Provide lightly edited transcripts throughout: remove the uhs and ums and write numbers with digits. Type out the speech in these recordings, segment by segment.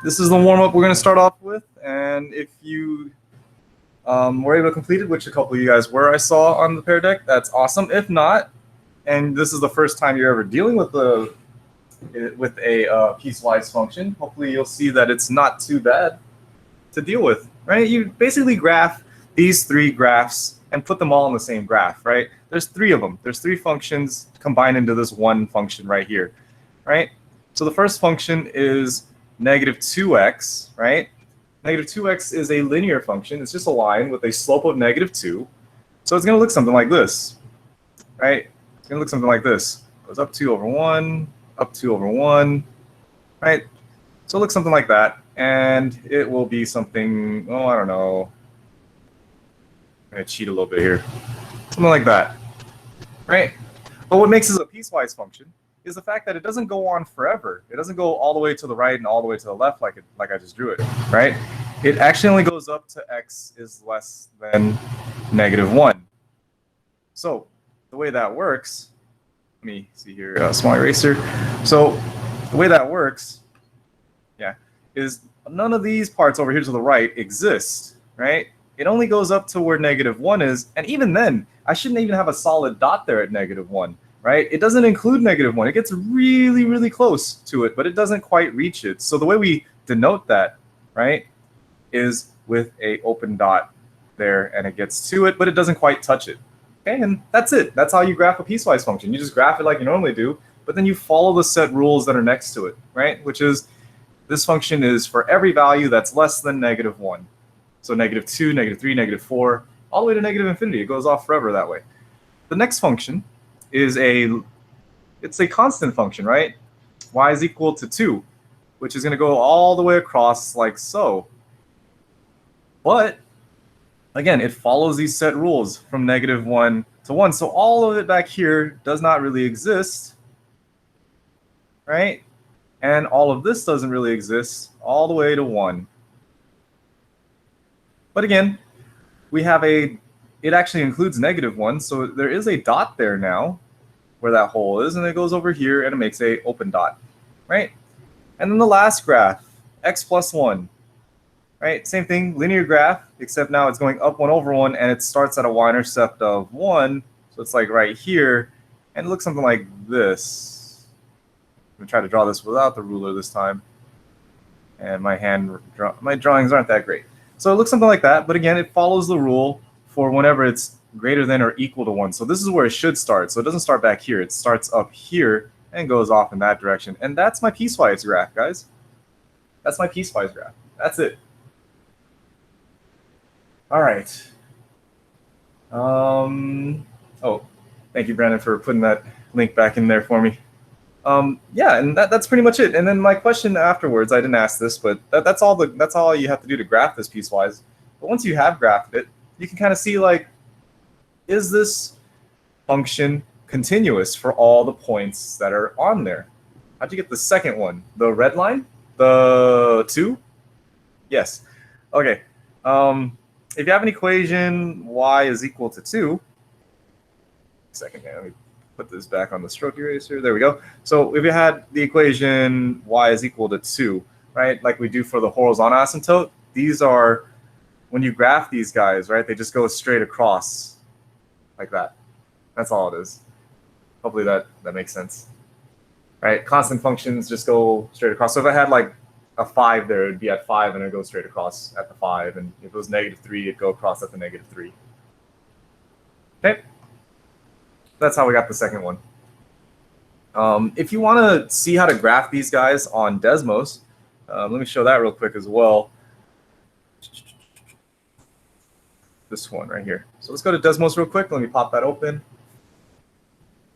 this is the warm-up we're going to start off with. And if you were able to complete it, which a couple of you guys were, I saw on the pair deck, that's awesome. If not, and this is the first time you're ever dealing with a piecewise function, hopefully you'll see that it's not too bad to deal with, right? You basically graph these three graphs and put them all in the same graph, right? There's three of them. There's three functions combined into this one function right here, right? So the first function is negative 2x, right? Negative 2x is a linear function. It's just a line with a slope of negative 2. So it's going to look something like this, right? It's going to look something like this. It goes up 2 over 1, up 2 over 1, right? So it looks something like that. And it will be something, oh, I don't know. I'm going to cheat a little bit here. Something like that, right? But what makes this a piecewise function is the fact that it doesn't go on forever. It doesn't go all the way to the right and all the way to the left like I just drew it, right? It actually only goes up to x is less than negative 1. So the way that works, let me see here, small eraser. So the way that works, yeah, is none of these parts over here to the right exist, right? It only goes up to where negative 1 is, and even then, I shouldn't even have a solid dot there at negative 1, right? It doesn't include negative 1. It gets really, really close to it, but it doesn't quite reach it. So the way we denote that, right, is with a open dot there, and it gets to it, but it doesn't quite touch it. Okay, and that's it. That's how you graph a piecewise function. You just graph it like you normally do, but then you follow the set rules that are next to it, right? Which is this function is for every value that's less than negative 1. So negative 2, negative 3, negative 4, all the way to negative infinity. It goes off forever that way. The next function is it's a constant function, right? Y is equal to 2, which is going to go all the way across like so. But again, it follows these set rules from negative 1 to 1. So all of it back here does not really exist, right? And all of this doesn't really exist all the way to 1. But again, we have it actually includes negative 1, so there is a dot there now where that hole is, and it goes over here and it makes a open dot, right? And then the last graph, x plus 1, right? Same thing, linear graph, except now it's going up 1 over 1, and it starts at a y-intercept of 1, so it's like right here, and it looks something like this. I'm going to try to draw this without the ruler this time, and my drawings aren't that great. So it looks something like that, but again, it follows the rule for whenever it's greater than or equal to 1. So this is where it should start. So it doesn't start back here. It starts up here and goes off in that direction. And that's my piecewise graph, guys. That's my piecewise graph. That's it. All right. Oh, thank you, Brandon, for putting that link back in there for me. Yeah, and that's pretty much it. And then my question afterwards, I didn't ask this, but that's all you have to do to graph this piecewise. But once you have graphed it, you can kind of see, like, is this function continuous for all the points that are on there? How'd you get the second one? The red line? The 2? Yes. Okay. If you have an equation, y is equal to 2. Second, let me put this back on the stroke eraser. There we go. So if you had the equation y is equal to 2, right, like we do for the horizontal asymptote, these are, when you graph these guys, right, they just go straight across like that. That's all it is. Hopefully that makes sense. Right, constant functions just go straight across. So if I had like a 5 there, it'd be at 5 and it'd go straight across at the 5. And if it was negative 3, it'd go across at the negative 3. Okay. That's how we got the second one. If you want to see how to graph these guys on Desmos, let me show that real quick as well. This one right here. So let's go to Desmos real quick. Let me pop that open.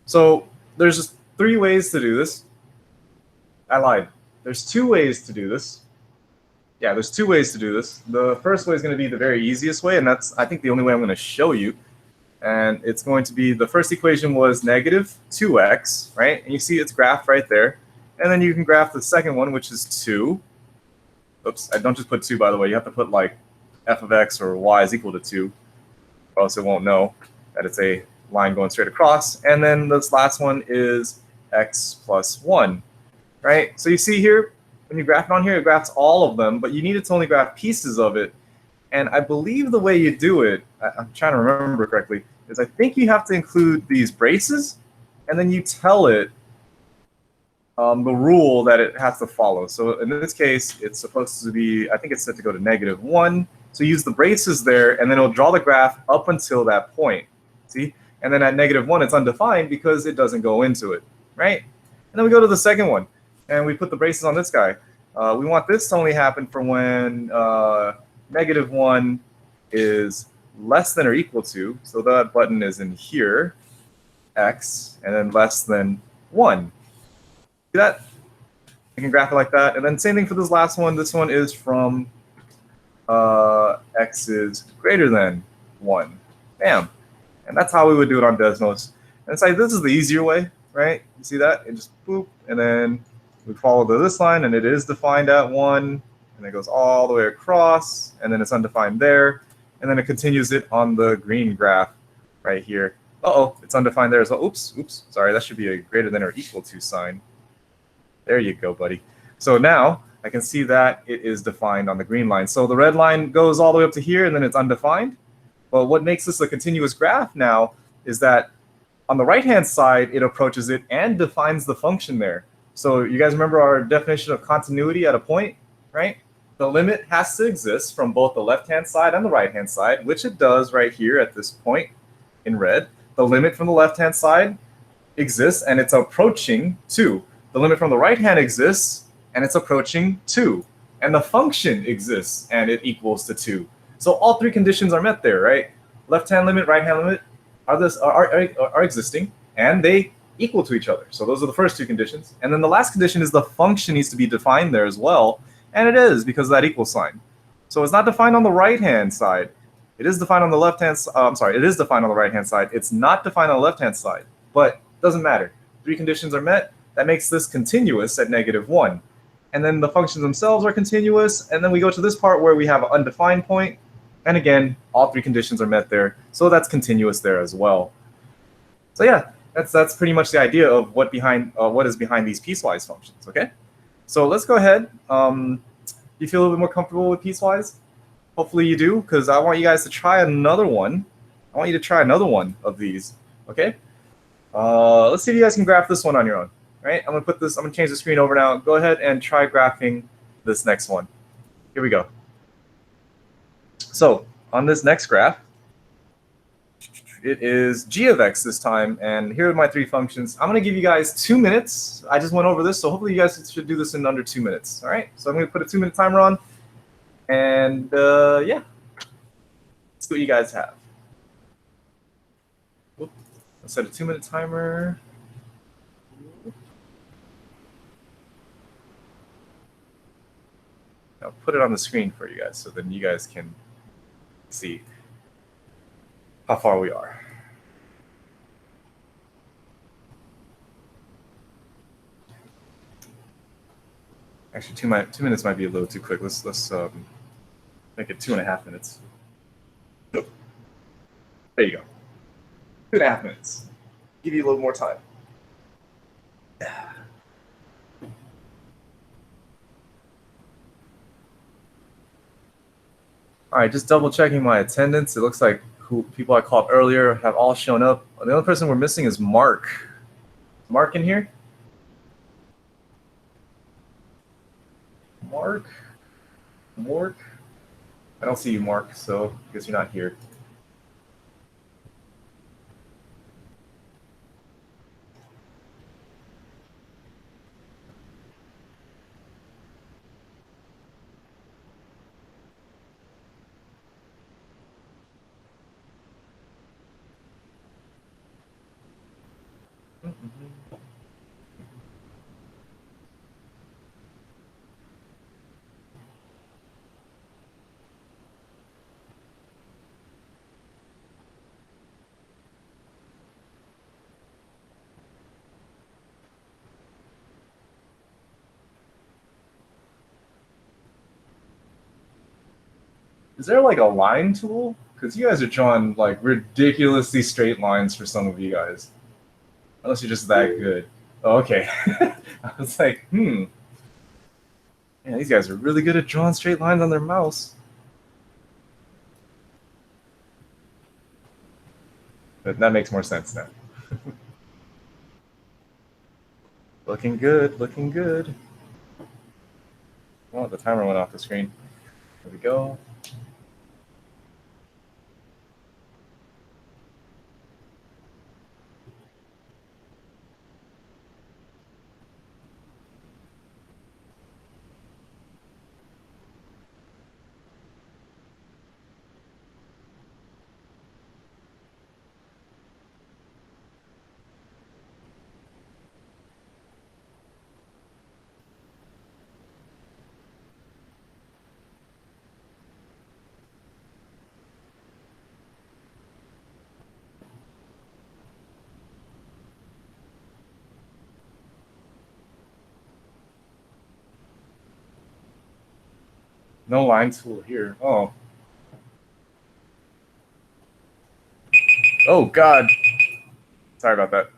So there's just 3 ways to do this. I lied. There's 2 ways to do this. Yeah, there's 2 ways to do this. The first way is going to be the very easiest way, and that's, I think, the only way I'm going to show you. And it's going to be, the first equation was negative 2x, right? And you see it's graphed right there. And then you can graph the second one, which is 2. Oops, I don't just put 2, by the way. You have to put like f of x or y is equal to 2, or else it won't know that it's a line going straight across. And then this last one is x plus 1, right? So you see here, when when you graph it on here, it graphs all of them, but you need it to only graph pieces of it. And I believe the way you do it, I'm trying to remember correctly, is I think you have to include these braces, and then you tell it the rule that it has to follow. So in this case, it's supposed to be, I think it's set to go to -1. So use the braces there, and then it'll draw the graph up until that point. See? And then at -1, it's undefined because it doesn't go into it, right? And then we go to the second one, and we put the braces on this guy. We want this to only happen for when -1 is less than or equal to, so that button is in here, x, and then less than 1. See that? You can graph it like that. And then same thing for this last one. This one is from x is greater than 1. Bam. And that's how we would do it on Desmos. And it's like, this is the easier way, right? You see that? It just boop, and then we follow this line, and it is defined at 1, and it goes all the way across, and then it's undefined there, and then it continues it on the green graph right here. Uh-oh, it's undefined there as well. Oops, sorry, that should be a greater than or equal to sign. There you go, buddy. So now I can see that it is defined on the green line. So the red line goes all the way up to here, and then it's undefined. But what makes this a continuous graph now is that on the right-hand side, it approaches it and defines the function there. So you guys remember our definition of continuity at a point, right? The limit has to exist from both the left-hand side and the right-hand side, which it does right here at this point in red. The limit from the left-hand side exists, and it's approaching 2. The limit from the right hand exists, and it's approaching 2. And the function exists, and it equals to 2. So all 3 conditions are met there, right? Left-hand limit, right-hand limit are existing, and they equal to each other. So those are the first 2 conditions. And then the last condition is the function needs to be defined there as well, and it is because of that equal sign. So it's not defined on the right-hand side. It is defined on the left-hand side. It is defined on the right-hand side. It's not defined on the left-hand side, but it doesn't matter. 3 conditions are met. That makes this continuous at -1. And then the functions themselves are continuous. And then we go to this part where we have an undefined point. And again, all 3 conditions are met there. So that's continuous there as well. So yeah, that's pretty much the idea of what is behind these piecewise functions, okay? So let's go ahead. You feel a little bit more comfortable with piecewise? Hopefully you do, because I want you guys to try another one. I want you to try another one of these, okay? Let's see if you guys can graph this one on your own. Right, I'm gonna change the screen over now. Go ahead and try graphing this next one. Here we go. So on this next graph, it is g of x this time, and here are my 3 functions. I'm gonna give you guys 2 minutes. I just went over this, so hopefully you guys should do this in under 2 minutes. All right, so I'm gonna put a 2-minute timer on, and yeah, let's see what you guys have. Whoop. Let's set a 2-minute timer. I'll put it on the screen for you guys so then you guys can see how far we are. Actually, 2 minutes might be a little too quick. Let's make it 2.5 minutes. There you go. 2.5 minutes. Give you a little more time. All right, just double checking my attendance. It looks like people I called earlier have all shown up. The only person we're missing is Mark. Mark in here? Mark? I don't see you, Mark, so I guess you're not here. Is there like a line tool? Because you guys are drawing like ridiculously straight lines for some of you guys. Unless you're just that good. Oh, okay. I was like, Man, these guys are really good at drawing straight lines on their mouse. But that makes more sense now. Looking good, looking good. Oh, the timer went off the screen. There we go. No line tool here. Oh. Oh, God. Sorry about that.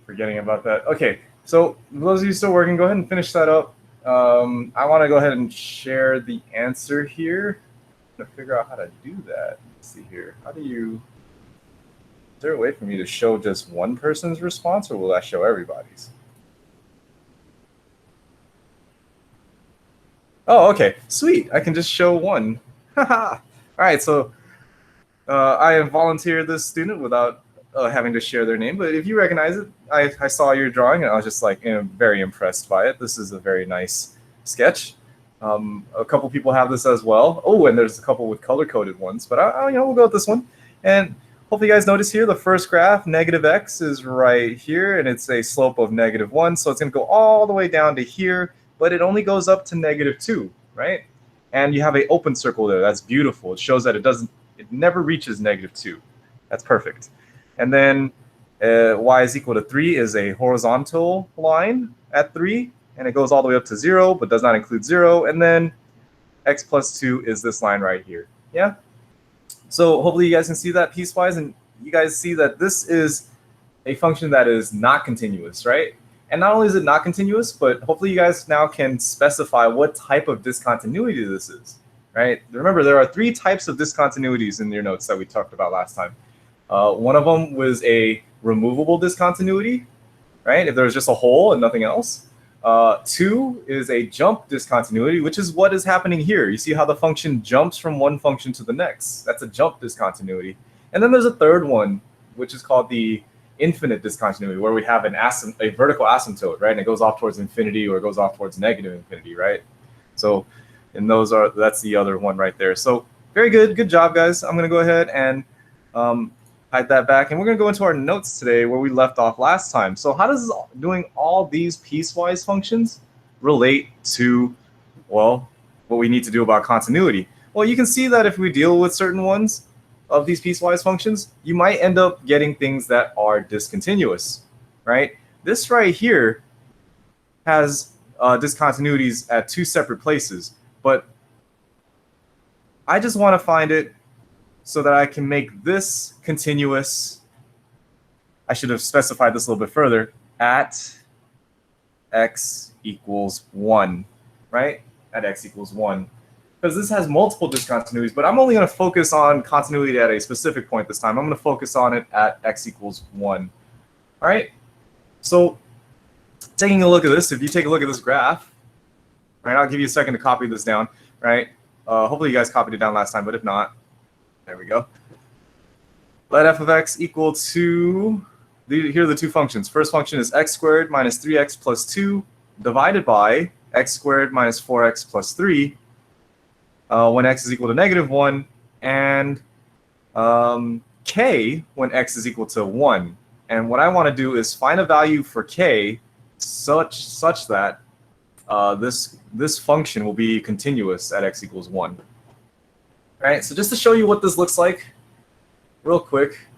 Forgetting about that. Okay, so those of you still working, go ahead and finish that up. I want to go ahead and share the answer here. I'm going to figure out how to do that. Let's see here. How do you... Is there a way for me to show just one person's response, or will I show everybody's? Oh, okay. Sweet. I can just show one. Haha. All right, so I have volunteered this student without having to share their name, but if you recognize it, I saw your drawing and I was just like very impressed by it. This is a very nice sketch. A couple people have this as well. Oh, and there's a couple with color-coded ones, but we'll go with this one. And hopefully you guys notice here, the first graph, negative x, is right here, and it's a slope of -1, so it's going to go all the way down to here, but it only goes up to -2, right? And you have an open circle there. That's beautiful. It shows that it never reaches -2. That's perfect. And then y is equal to 3 is a horizontal line at 3, and it goes all the way up to 0, but does not include 0. And then x plus 2 is this line right here. Yeah? So hopefully you guys can see that piecewise, and you guys see that this is a function that is not continuous, right? And not only is it not continuous, but hopefully you guys now can specify what type of discontinuity this is, right? Remember, there are 3 types of discontinuities in your notes that we talked about last time. One of them was a removable discontinuity, right? If there was just a hole and nothing else. 2 is a jump discontinuity, which is what is happening here. You see how the function jumps from one function to the next. That's a jump discontinuity. And then there's a third one, which is called the infinite discontinuity, where we have a vertical asymptote, right? And it goes off towards infinity, or it goes off towards negative infinity, right? So, and that's the other one right there. So very good. Good job, guys. I'm going to go ahead and hide that back. And we're going to go into our notes today where we left off last time. So how does doing all these piecewise functions relate to, well, what we need to do about continuity? Well, you can see that if we deal with certain ones of these piecewise functions, you might end up getting things that are discontinuous, right? This right here has discontinuities at 2 separate places, but I just want to find it so that I can make this continuous. I should have specified this a little bit further, at x equals 1, right? At x equals 1. Because this has multiple discontinuities, but I'm only going to focus on continuity at a specific point this time. I'm going to focus on it at x equals 1. All right? So taking a look at this, if you take a look at this graph, right, I'll give you a second to copy this down, right? Hopefully you guys copied it down last time, but if not, there we go. Let f of x equal to, here are the 2 functions. First function is x squared minus 3x plus 2 divided by x squared minus 4x plus 3. When x is equal to -1, and k when x is equal to 1. And what I want to do is find a value for k such that this function will be continuous at x equals 1. All right, so just to show you what this looks like real quick,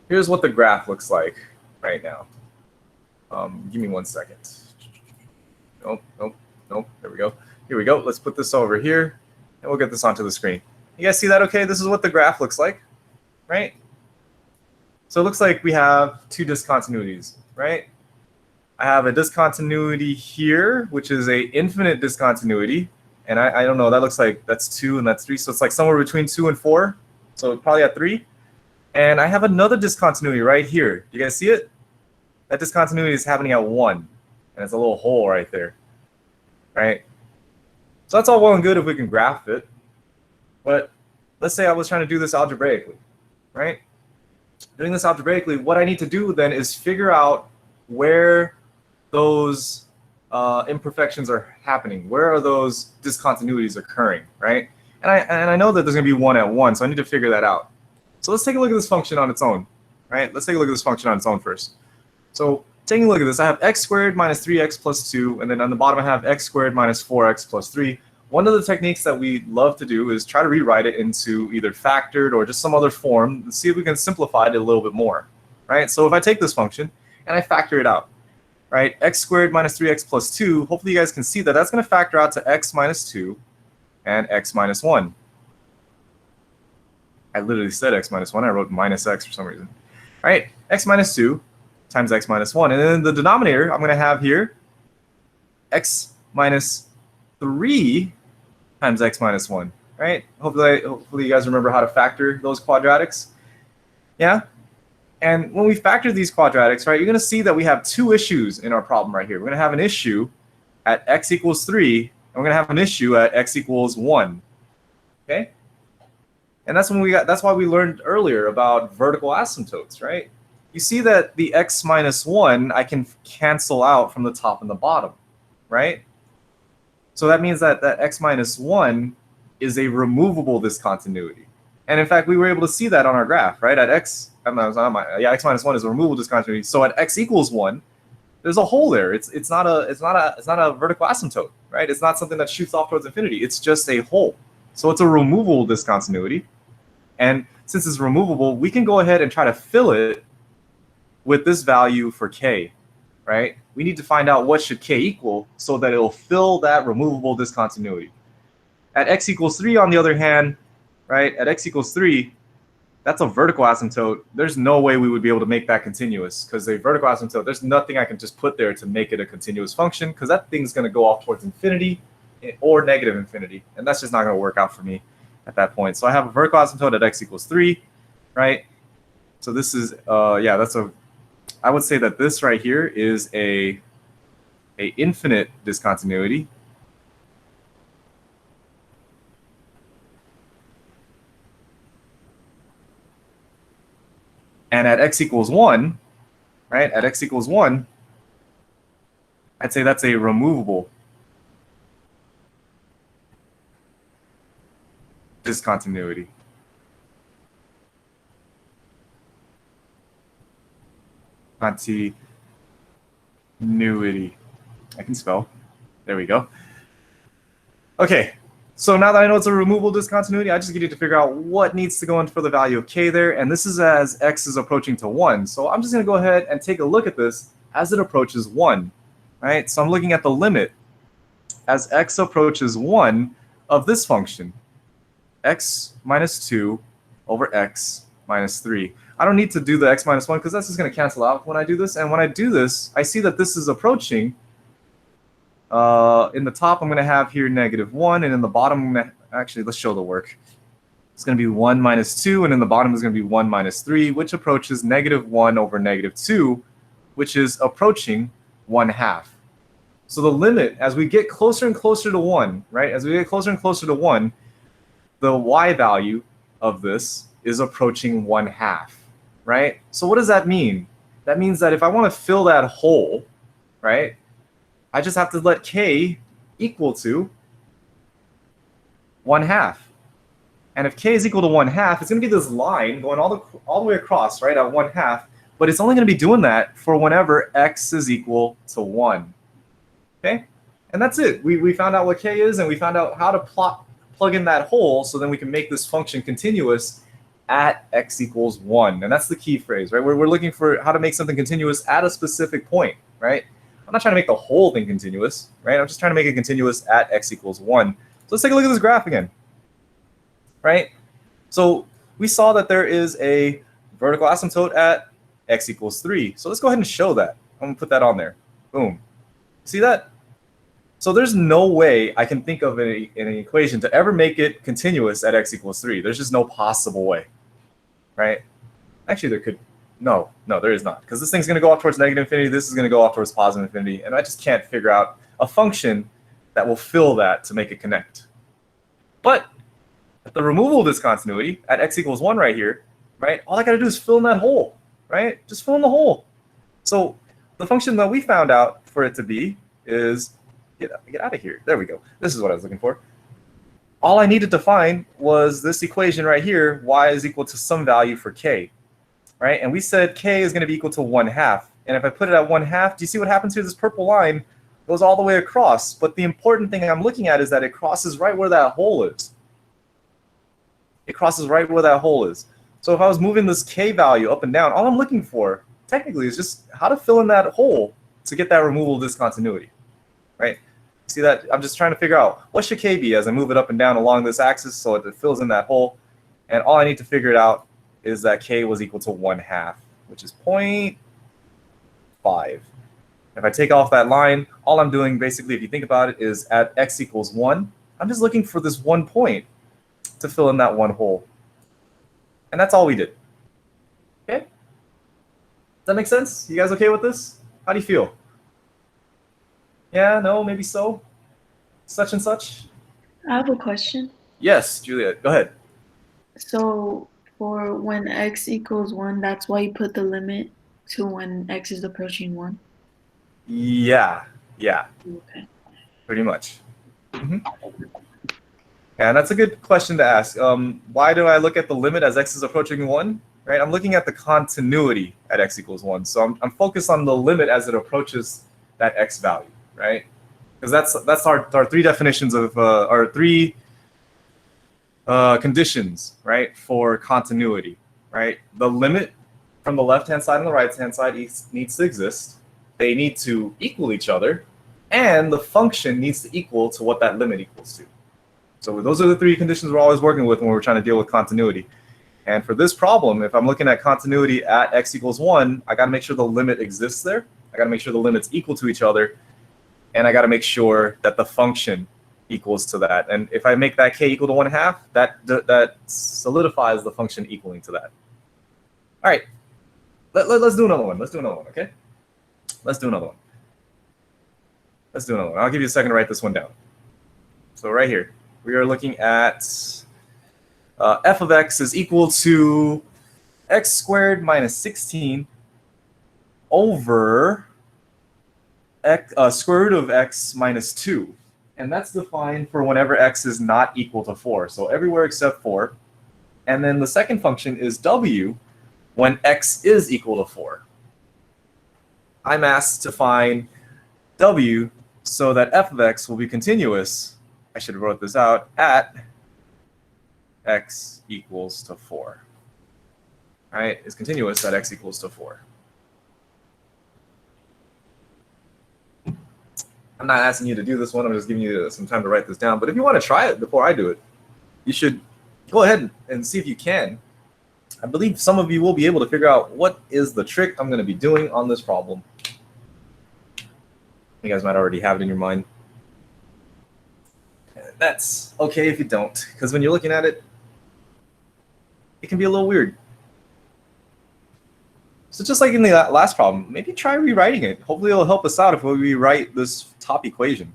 here's what the graph looks like right now. Give me 1 second. Nope. There we go. Here we go. Let's put this over here, and we'll get this onto the screen. You guys see that okay? This is what the graph looks like, right? So it looks like we have 2 discontinuities, right? I have a discontinuity here, which is a infinite discontinuity. And I don't know, that looks like that's 2 and that's 3. So it's like somewhere between 2 and 4. So probably at 3. And I have another discontinuity right here. You guys see it? That discontinuity is happening at 1. And it's a little hole right there. Right? So that's all well and good if we can graph it. But let's say I was trying to do this algebraically. Right? Doing this algebraically, what I need to do then is figure out where those imperfections are happening. Where are those discontinuities occurring, right? And I know that there's going to be 1 at 1, so I need to figure that out. So let's take a look at this function on its own, right? Let's take a look at this function on its own first. So taking a look at this, I have x squared minus 3x plus 2, and then on the bottom I have x squared minus 4x plus 3. One of the techniques that we love to do is try to rewrite it into either factored or just some other form and see if we can simplify it a little bit more, right? So if I take this function and I factor it out, right, x squared minus 3x plus 2, hopefully you guys can see that that's going to factor out to x minus 2 and x minus 1. I literally said x minus 1. I wrote minus x for some reason. All right, x minus 2 times x minus 1. And then the denominator I'm going to have here, x minus 3 times x minus 1. Right? Hopefully you guys remember how to factor those quadratics. Yeah? And when we factor these quadratics, right, you're going to see that we have 2 issues in our problem right here. We're going to have an issue at x equals 3, and we're going to have an issue at x equals 1. Okay? And that's why we learned earlier about vertical asymptotes, right? You see that the x minus 1 I can cancel out from the top and the bottom, right? So that means that x minus 1 is a removable discontinuity. And in fact, we were able to see that on our graph, right? At x minus 1 is a removable discontinuity. So at x equals 1, there's a hole there. It's not a vertical asymptote, right? It's not something that shoots off towards infinity. It's just a hole. So it's a removable discontinuity. And since it's removable, we can go ahead and try to fill it with this value for k, right? We need to find out what should k equal so that it'll fill that removable discontinuity. At x equals 3, on the other hand, right, at x equals 3, that's a vertical asymptote. There's no way we would be able to make that continuous because a vertical asymptote, there's nothing I can just put there to make it a continuous function because that thing's going to go off towards infinity or negative infinity. And that's just not going to work out for me at that point. So I have a vertical asymptote at x equals 3, right? So this is, I would say that this right here is a infinite discontinuity. And at x equals 1, right, at x equals 1, I'd say that's a removable discontinuity. Continuity. I can spell. There we go. Okay, so now that I know it's a removable discontinuity, I just need to figure out what needs to go in for the value of k there, and this is as x is approaching to 1. So I'm just going to go ahead and take a look at this as it approaches 1. Right? So I'm looking at the limit as x approaches 1 of this function, x minus 2 over x minus 3. I don't need to do the x minus 1 because that's just going to cancel out when I do this. And when I do this, I see that this is approaching. In the top, I'm going to have here -1, and in the bottom, actually, let's show the work. It's going to be 1 minus 2, and in the bottom is going to be 1 minus 3, which approaches -1 over -2, which is approaching 1/2. So the limit, as we get closer and closer to 1, right? As we get closer and closer to 1, the y value of this is approaching 1/2, right? So what does that mean? That means that if I want to fill that hole, right, I just have to let k equal to 1/2. And if k is equal to 1/2, it's going to be this line going all the way across, right, at 1/2. But it's only going to be doing that for whenever x is equal to 1. Okay? And that's it. We found out what k is, and we found out how to plug in that hole so then we can make this function continuous at x equals 1. And that's the key phrase, right? We're looking for how to make something continuous at a specific point, right? I'm not trying to make the whole thing continuous, right? I'm just trying to make it continuous at x equals 1. So let's take a look at this graph again, right? So we saw that there is a vertical asymptote at x equals 3. So let's go ahead and show that. I'm going to put that on there. Boom. See that? So there's no way I can think of an equation to ever make it continuous at x equals 3. There's just no possible way, right? Actually, there could. No, there is not. Because this thing's going to go off towards negative infinity. This is going to go off towards positive infinity. And I just can't figure out a function that will fill that to make it connect. But at the removal discontinuity at x equals 1 right here, right, all I got to do is fill in that hole, right? Just fill in the hole. So the function that we found out for it to be is, get out of here. There we go. This is what I was looking for. All I needed to find was this equation right here, y is equal to some value for k, right? And we said k is going to be equal to 1/2. And if I put it at 1/2, do you see what happens here? This purple line goes all the way across. But the important thing I'm looking at is that it crosses right where that hole is. It crosses right where that hole is. So if I was moving this k value up and down, all I'm looking for technically is just how to fill in that hole to get that removal discontinuity, right? See that? I'm just trying to figure out what should k be as I move it up and down along this axis so it fills in that hole. And all I need to figure it out is that k was equal to 1/2, which is 0.5. If I take off that line, all I'm doing basically, if you think about it, is at x equals 1, I'm just looking for this 1 point to fill in that one hole. And that's all we did. Okay? Does that make sense? You guys okay with this? How do you feel? Yeah, no, maybe so? Such and such? I have a question. Yes, Juliet, go ahead. So for when x equals 1, that's why you put the limit to when x is approaching 1? Yeah. Okay. Pretty much. And that's a good question to ask. Why do I look at the limit as x is approaching 1? Right? I'm looking at the continuity at x equals 1. So I'm focused on the limit as it approaches that x value, right? Because that's our three definitions of our three conditions, right, for continuity, right? The limit from the left-hand side and the right-hand side needs to exist. They need to equal each other, and the function needs to equal to what that limit equals to. So those are the three conditions we're always working with when we're trying to deal with continuity. And for this problem, if I'm looking at continuity at x equals 1, I got to make sure the limit exists there. I got to make sure the limits equal to each other, and I got to make sure that the function equals to that. And if I make that k equal to 1/2, that solidifies the function equaling to that. All right, let's do another one. Let's do another one, okay? Let's do another one. I'll give you a second to write this one down. So right here, we are looking at f of x is equal to x squared minus 16 over square root of x minus 2. And that's defined for whenever x is not equal to 4. So everywhere except 4. And then the second function is w when x is equal to 4. I'm asked to find w so that f of x will be continuous. I should have wrote this out at x equals to 4. All right, it's continuous at x equals to 4. I'm not asking you to do this one. I'm just giving you some time to write this down. But if you want to try it before I do it, you should go ahead and see if you can. I believe some of you will be able to figure out what is the trick I'm going to be doing on this problem. You guys might already have it in your mind. That's okay if you don't, because when you're looking at it, it can be a little weird. So just like in the last problem, maybe try rewriting it. Hopefully it'll help us out if we rewrite this top equation.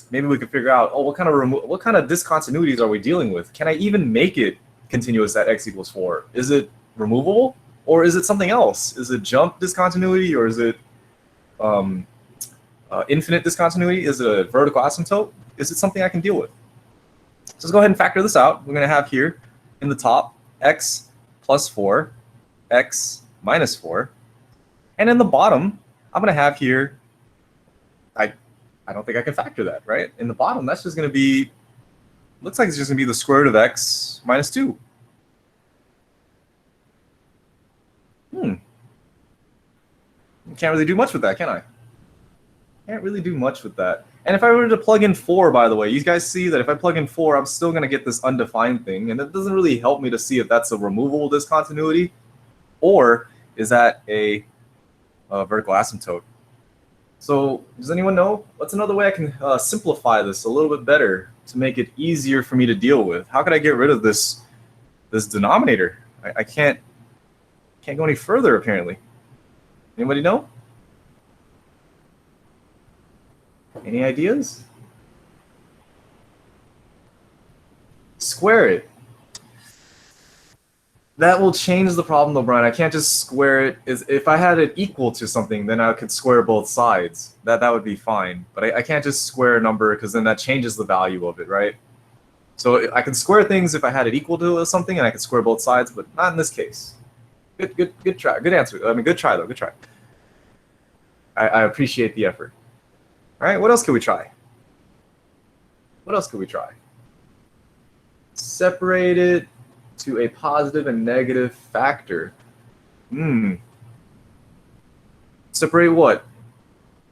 Maybe we could figure out, oh, what kind of discontinuities are we dealing with? Can I even make it continuous at x equals 4? Is it removable, or is it something else? Is it jump discontinuity, or is it infinite discontinuity? Is it a vertical asymptote? Is it something I can deal with? So let's go ahead and factor this out. We're going to have here in the top x plus 4, x minus 4. And in the bottom, I'm going to have here, I don't think I can factor that, right? In the bottom, that's just going to be, looks like it's just going to be the square root of x minus 2. Can't really do much with that, can I? Can't really do much with that. And if I were to plug in 4, by the way, you guys see that if I plug in 4, I'm still going to get this undefined thing. And that doesn't really help me to see if that's a removable discontinuity or is that a vertical asymptote. So does anyone know what's another way I can simplify this a little bit better to make it easier for me to deal with? How could I get rid of this denominator? I can't go any further apparently. Anybody know? Any ideas? Square it. That will change the problem though, Brian. I can't just square it. If I had it equal to something, then I could square both sides. That would be fine. But I can't just square a number because then that changes the value of it, right? So I can square things if I had it equal to something, and I can square both sides, but not in this case. Good try. Good answer. I mean, good try though. Good try. I appreciate the effort. All right. What else could we try? What else could we try? Separate it to a positive and negative factor. Separate what?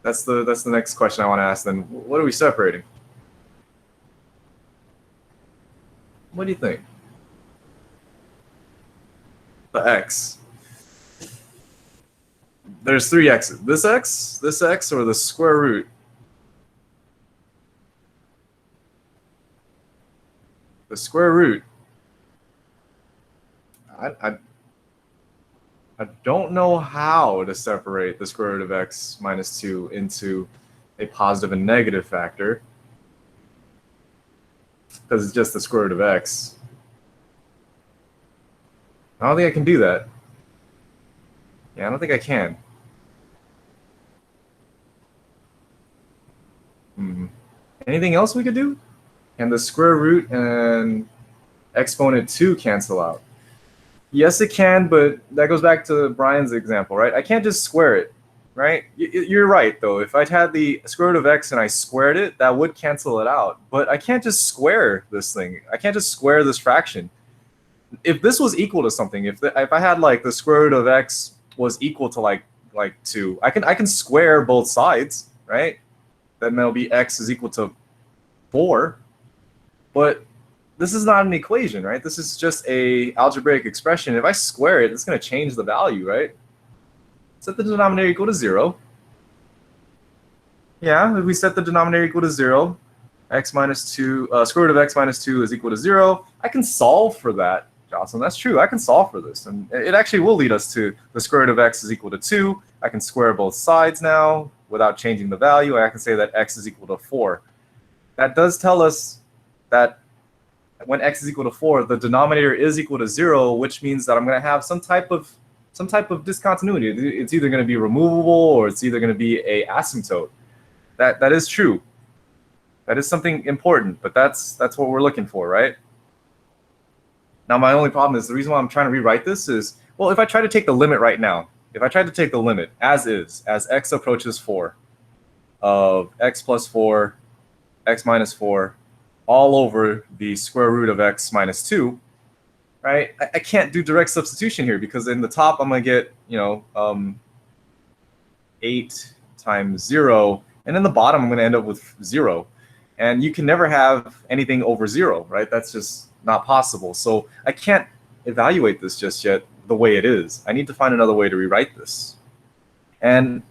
That's the next question I want to ask then. What are we separating? What do you think? The x. There's three x's. This x, or the square root? The square root. I don't know how to separate the square root of x minus 2 into a positive and negative factor, because it's just the square root of x. I don't think I can do that. Yeah, I don't think I can. Anything else we could do? Can the square root and exponent 2 cancel out? Yes, it can, but that goes back to Brian's example, right? I can't just square it, right? You're right, though. If I'd had the square root of x and I squared it, that would cancel it out. But I can't just square this thing. I can't just square this fraction. If this was equal to something, if I had like the square root of x was equal to like 2, I can square both sides, right? Then that'll be x is equal to 4. But this is not an equation, right? This is just a algebraic expression. If I square it, it's going to change the value, right? Set the denominator equal to 0. Yeah, if we set the denominator equal to 0, x minus 2, square root of x minus 2 is equal to 0. I can solve for that, Jocelyn. That's true. I can solve for this. And it actually will lead us to the square root of x is equal to 2. I can square both sides now without changing the value. I can say that x is equal to 4. That does tell us that when x is equal to 4, the denominator is equal to 0, which means that I'm going to have some type of discontinuity. It's either going to be removable or it's either going to be a asymptote. That is true. That is something important, but that's what we're looking for, right? Now, my only problem is the reason why I'm trying to rewrite this is, well, if I try to take the limit right now, if I try to take the limit as x approaches 4, of x plus 4, x minus 4, all over the square root of x minus 2, right? I can't do direct substitution here because in the top I'm going to get, 8 times 0, and in the bottom I'm going to end up with 0. And you can never have anything over 0, right? That's just not possible. So I can't evaluate this just yet the way it is. I need to find another way to rewrite this. And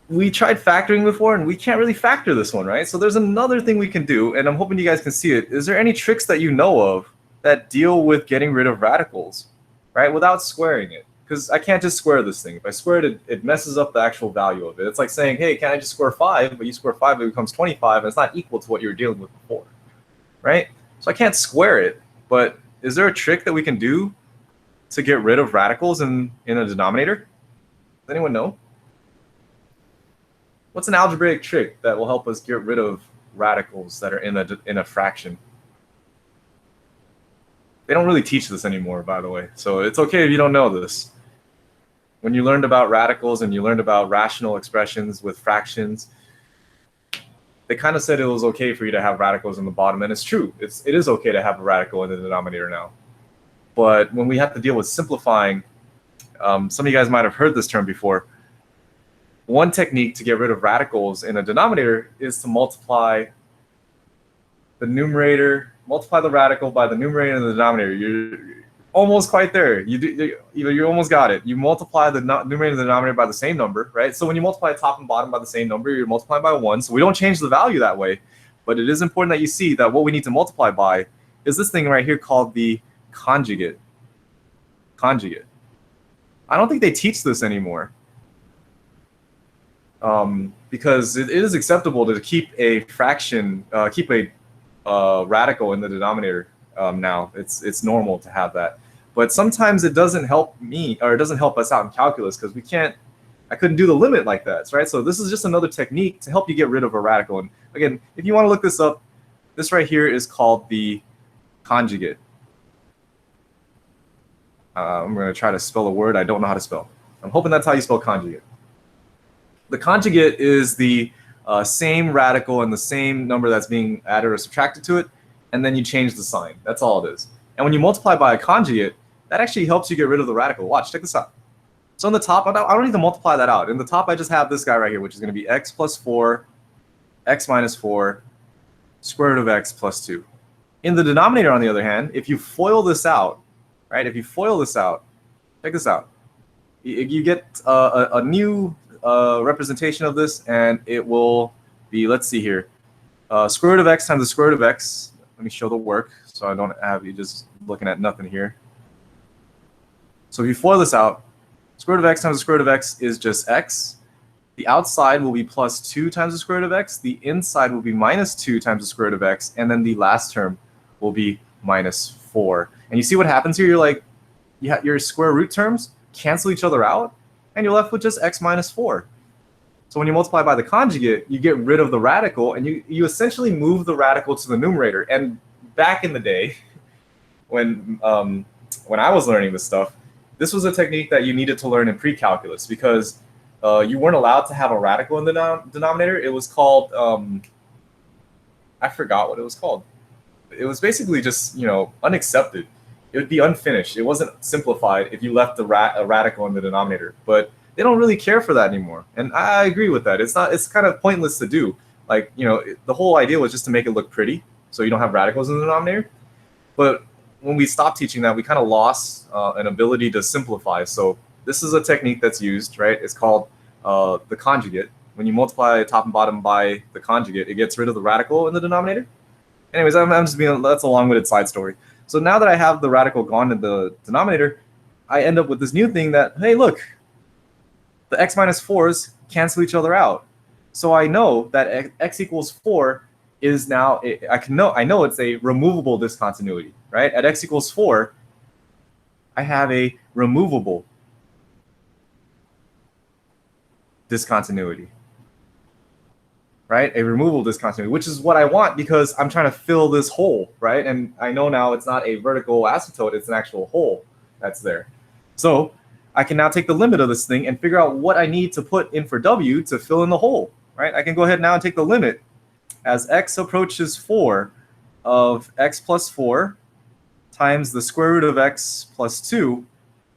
we tried factoring before, and we can't really factor this one, right? So there's another thing we can do, and I'm hoping you guys can see it. Is there any tricks that you know of that deal with getting rid of radicals, right, without squaring it? Because I can't just square this thing. If I square it, it messes up the actual value of it. It's like saying, hey, can I just square 5? But you square 5, it becomes 25, and it's not equal to what you were dealing with before, right? So I can't square it, but is there a trick that we can do to get rid of radicals in a denominator? Does anyone know? What's an algebraic trick that will help us get rid of radicals that are in a fraction? They don't really teach this anymore, by the way, so it's okay if you don't know this. When you learned about radicals and you learned about rational expressions with fractions, they kind of said it was okay for you to have radicals in the bottom, and it's true. It is okay to have a radical in the denominator now. But when we have to deal with simplifying, some of you guys might have heard this term before. One technique to get rid of radicals in a denominator is to multiply the radical by the numerator and the denominator. almost quite there. You almost got it. You multiply the numerator and the denominator by the same number, right? So when you multiply top and bottom by the same number, you're multiplying by 1. So we don't change the value that way. But it is important that you see that what we need to multiply by is this thing right here called the conjugate. Conjugate. I don't think they teach this anymore. Because it is acceptable to keep a fraction, keep a radical in the denominator now. It's normal to have that. But sometimes it doesn't help me, or it doesn't help us out in calculus, because I couldn't do the limit like that, right? So this is just another technique to help you get rid of a radical. And again, if you want to look this up, this right here is called the conjugate. I'm going to try to spell a word I don't know how to spell. I'm hoping that's how you spell conjugate. The conjugate is the same radical and the same number that's being added or subtracted to it, and then you change the sign. That's all it is. And when you multiply by a conjugate, that actually helps you get rid of the radical. Watch, check this out. So in the top, I don't need to multiply that out. In the top, I just have this guy right here, which is going to be x plus 4, x minus 4, square root of x plus 2. In the denominator, on the other hand, if you FOIL this out, right? If you FOIL this out, check this out. You get a new representation of this, and it will be, let's see here, square root of x times the square root of x. Let me show the work so I don't have you just looking at nothing here. So if you FOIL this out, square root of x times the square root of x is just x. The outside will be plus 2 times the square root of x. The inside will be minus 2 times the square root of x. And then the last term will be minus 4. And you see what happens here? You're like, your square root terms cancel each other out, and you're left with just x minus 4. So when you multiply by the conjugate, you get rid of the radical, and you essentially move the radical to the numerator. And back in the day, when I was learning this stuff, this was a technique that you needed to learn in pre-calculus, because you weren't allowed to have a radical in the denominator. It was called, I forgot what it was called. It was basically just, unaccepted. It would be unfinished. It wasn't simplified if you left a radical in the denominator. But they don't really care for that anymore. And I agree with that. It's kind of pointless to do. Like, the whole idea was just to make it look pretty, so you don't have radicals in the denominator. But when we stopped teaching that, we kind of lost an ability to simplify. So this is a technique that's used, right? It's called the conjugate. When you multiply top and bottom by the conjugate, it gets rid of the radical in the denominator. Anyways, that's a long-winded side story. So now that I have the radical gone in the denominator, I end up with this new thing that, hey, look, the x minus 4s cancel each other out. So I know that x equals 4 is now, I know it's a removable discontinuity, right? At x equals 4, I have a removable discontinuity, right? A removable discontinuity, which is what I want because I'm trying to fill this hole, right? And I know now it's not a vertical asymptote, it's an actual hole that's there. So I can now take the limit of this thing and figure out what I need to put in for w to fill in the hole, right? I can go ahead now and take the limit as x approaches 4 of x plus 4 times the square root of x plus 2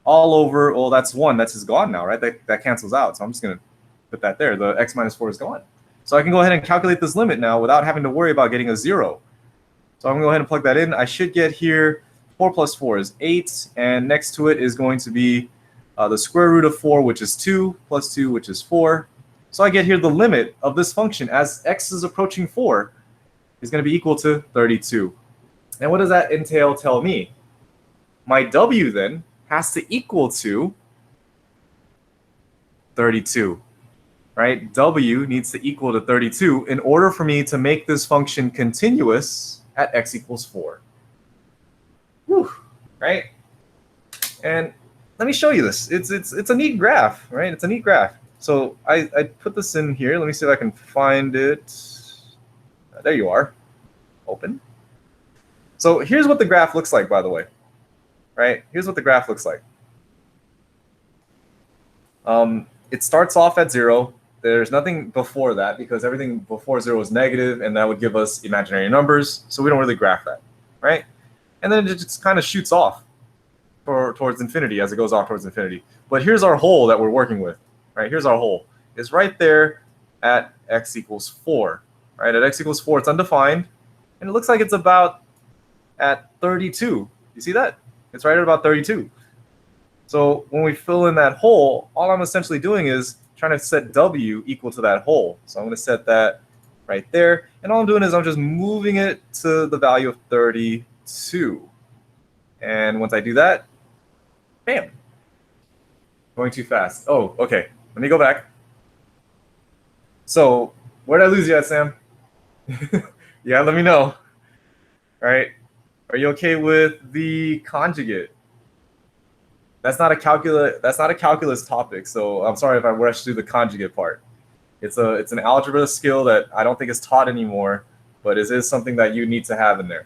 all over, well, that's 1. That's just gone now, right? That cancels out. So I'm just going to put that there. The x minus 4 is gone. So I can go ahead and calculate this limit now without having to worry about getting a 0. So I'm going to go ahead and plug that in. I should get here 4 plus 4 is 8. And next to it is going to be the square root of 4, which is 2, plus 2, which is 4. So I get here the limit of this function as x is approaching 4 is going to be equal to 32. And what does that entail tell me? My w then has to equal to 32, right? W needs to equal to 32 in order for me to make this function continuous at x equals 4. Whew, right? And let me show you this. It's a neat graph, right? It's a neat graph. So I put this in here. Let me see if I can find it. There you are. Open. So here's what the graph looks like, by the way. Right? Here's what the graph looks like. It starts off at 0. There's nothing before that because everything before 0 is negative, and that would give us imaginary numbers. So we don't really graph that, right? And then it just kind of shoots off towards infinity as it goes off towards infinity. But here's our hole that we're working with, right? Here's our hole. It's right there at x equals 4, right? At x equals 4, it's undefined, and it looks like it's about at 32. You see that? It's right at about 32. So when we fill in that hole, all I'm essentially doing is trying to set W equal to that hole. So I'm going to set that right there. And all I'm doing is I'm just moving it to the value of 32. And once I do that, bam. Going too fast. Oh, okay. Let me go back. So where did I lose you at, Sam? Yeah, let me know. All right. Are you okay with the conjugate? That's not a calculus topic, so I'm sorry if I rushed through the conjugate part. It's an algebra skill that I don't think is taught anymore, but it is something that you need to have in there.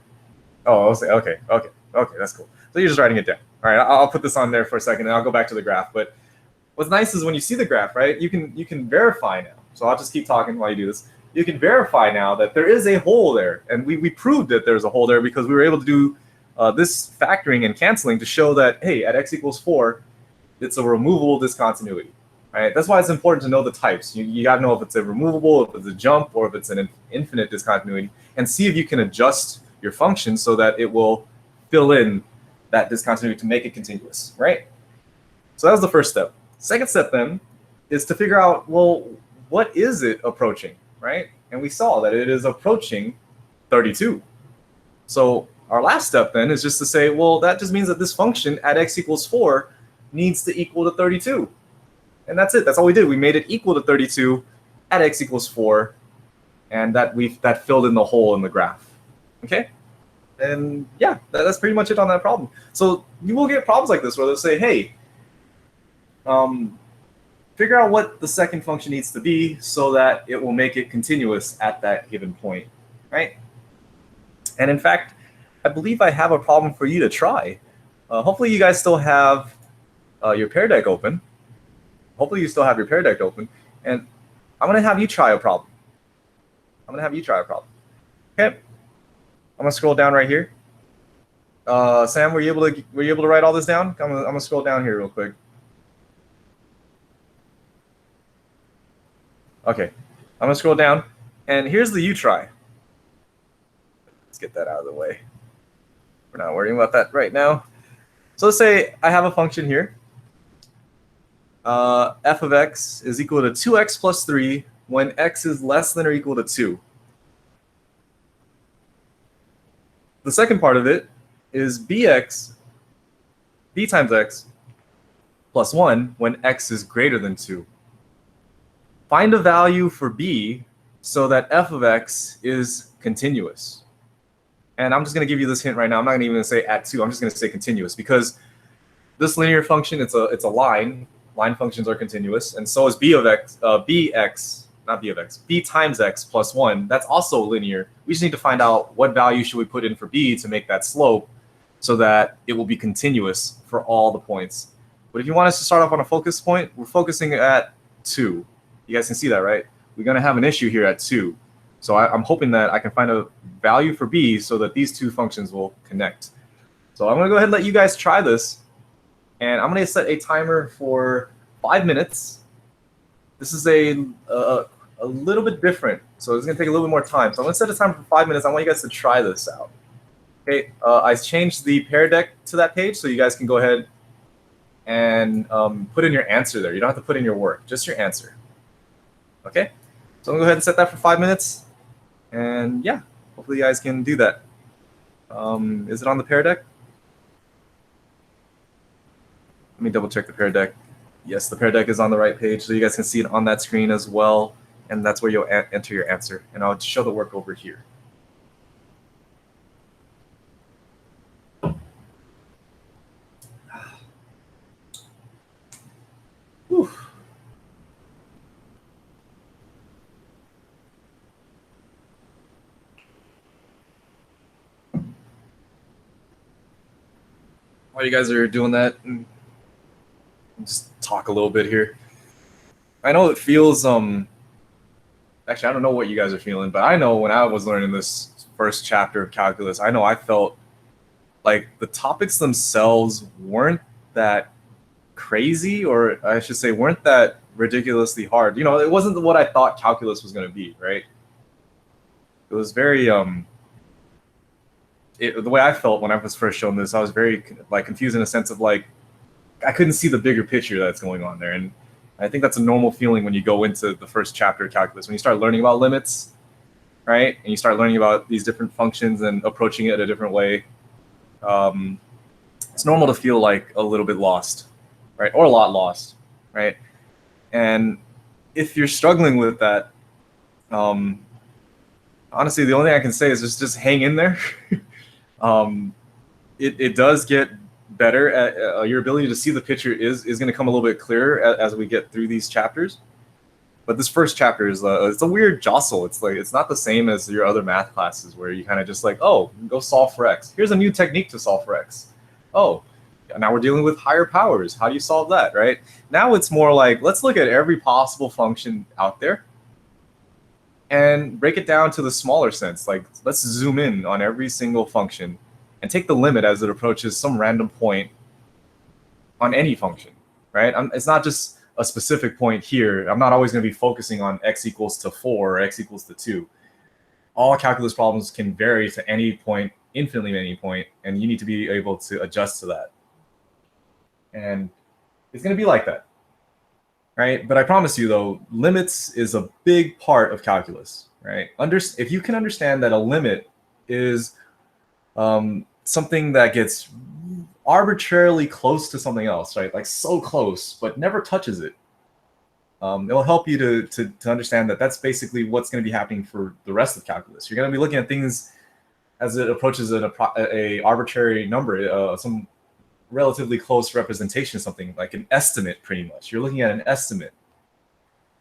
Oh, I'll say okay, that's cool. So you're just writing it down. All right, I'll put this on there for a second, and I'll go back to the graph. But what's nice is when you see the graph, right? You can verify now. So I'll just keep talking while you do this. You can verify now that there is a hole there, and we proved that there's a hole there because we were able to do this factoring and canceling to show that, hey, at x equals 4, it's a removable discontinuity. Right? That's why it's important to know the types. You got to know if it's a removable, if it's a jump, or if it's an infinite discontinuity, and see if you can adjust your function so that it will fill in that discontinuity to make it continuous. Right? So that was the first step. Second step then is to figure out, well, what is it approaching? Right? And we saw that it is approaching 32. So our last step then is just to say, well, that just means that this function at x equals 4 needs to equal to 32. And that's it. That's all we did. We made it equal to 32 at x equals 4, and that filled in the hole in the graph. Okay? And yeah, that's pretty much it on that problem. So you will get problems like this where they'll say, hey, figure out what the second function needs to be so that it will make it continuous at that given point, right? And in fact, I believe I have a problem for you to try. Hopefully you guys still have your Pear Deck open. Hopefully you still have your Pear Deck open. And I'm going to have you try a problem. Okay. I'm going to scroll down right here. Sam, were you able to write all this down? I'm going to scroll down here real quick. Okay. I'm going to scroll down. And here's the you try. Let's get that out of the way. We're not worrying about that right now. So let's say I have a function here. F of x is equal to 2x plus 3 when x is less than or equal to 2. The second part of it is b times x plus 1 when x is greater than 2. Find a value for b so that f of x is continuous. And I'm just going to give you this hint right now. I'm not even going to say at 2. I'm just going to say continuous because this linear function, it's a line. Line functions are continuous, and so is b times x plus 1. That's also linear. We just need to find out what value should we put in for b to make that slope so that it will be continuous for all the points. But if you want us to start off on a focus point, we're focusing at 2. You guys can see that, right? We're going to have an issue here at 2. So I'm hoping that I can find a value for b so that these two functions will connect. So I'm going to go ahead and let you guys try this. And I'm going to set a timer for 5 minutes. This is a little bit different, so it's going to take a little bit more time. So I'm going to set a timer for 5 minutes. I want you guys to try this out. Okay, I changed the Pear Deck to that page, so you guys can go ahead and put in your answer there. You don't have to put in your work, just your answer. Okay, so I'm going to go ahead and set that for 5 minutes. And yeah, hopefully you guys can do that. Is it on the Pear Deck? Let me double check the Pear Deck. Yes, the Pear Deck is on the right page, so you guys can see it on that screen as well. And that's where you'll enter your answer. And I'll show the work over here. Whew. While you guys are doing that, just talk a little bit here. I know it feels actually I don't know what you guys are feeling, but I know when I was learning this first chapter of calculus, I know I felt like the topics themselves weren't that crazy, or I should say weren't that ridiculously hard. You know, it wasn't what I thought calculus was going to be, right? It was very the way I felt when I was first shown this, I was very like confused in a sense of like I couldn't see the bigger picture that's going on there, and I think that's a normal feeling when you go into the first chapter of calculus, when you start learning about limits, right, and you start learning about these different functions and approaching it a different way. It's normal to feel like a little bit lost, right, or a lot lost, right, and if you're struggling with that, honestly, the only thing I can say is just hang in there. It does get better. Your ability to see the picture is going to come a little bit clearer as we get through these chapters. But this first chapter is it's a weird jostle. It's like it's not the same as your other math classes where you kind of just like, oh, go solve for x. Here's a new technique to solve for x. Oh, now we're dealing with higher powers. How do you solve that, right? Now it's more like, let's look at every possible function out there and break it down to the smaller sense. Like, let's zoom in on every single function and take the limit as it approaches some random point on any function, right? It's not just a specific point here. I'm not always going to be focusing on x equals to 4 or x equals to 2. All calculus problems can vary to any point, infinitely many point, and you need to be able to adjust to that. And it's going to be like that, right? But I promise you, though, limits is a big part of calculus, right? If you can understand that a limit is something that gets arbitrarily close to something else, right? Like so close, but never touches it. It'll help you to understand that that's basically what's going to be happening for the rest of calculus. You're going to be looking at things as it approaches a arbitrary number, some relatively close representation of something, like an estimate, pretty much. You're looking at an estimate.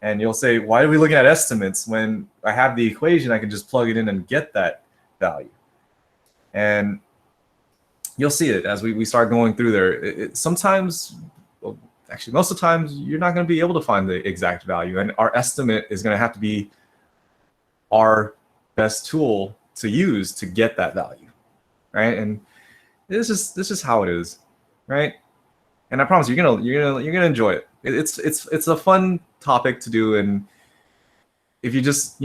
And you'll say, why are we looking at estimates when I have the equation? I can just plug it in and get that value. And you'll see it as we start going through there. Sometimes, well, actually, most of the times, you're not going to be able to find the exact value. And our estimate is going to have to be our best tool to use to get that value, right? And this is how it is, right? And I promise you're gonna enjoy it. It's a fun topic to do, and if you just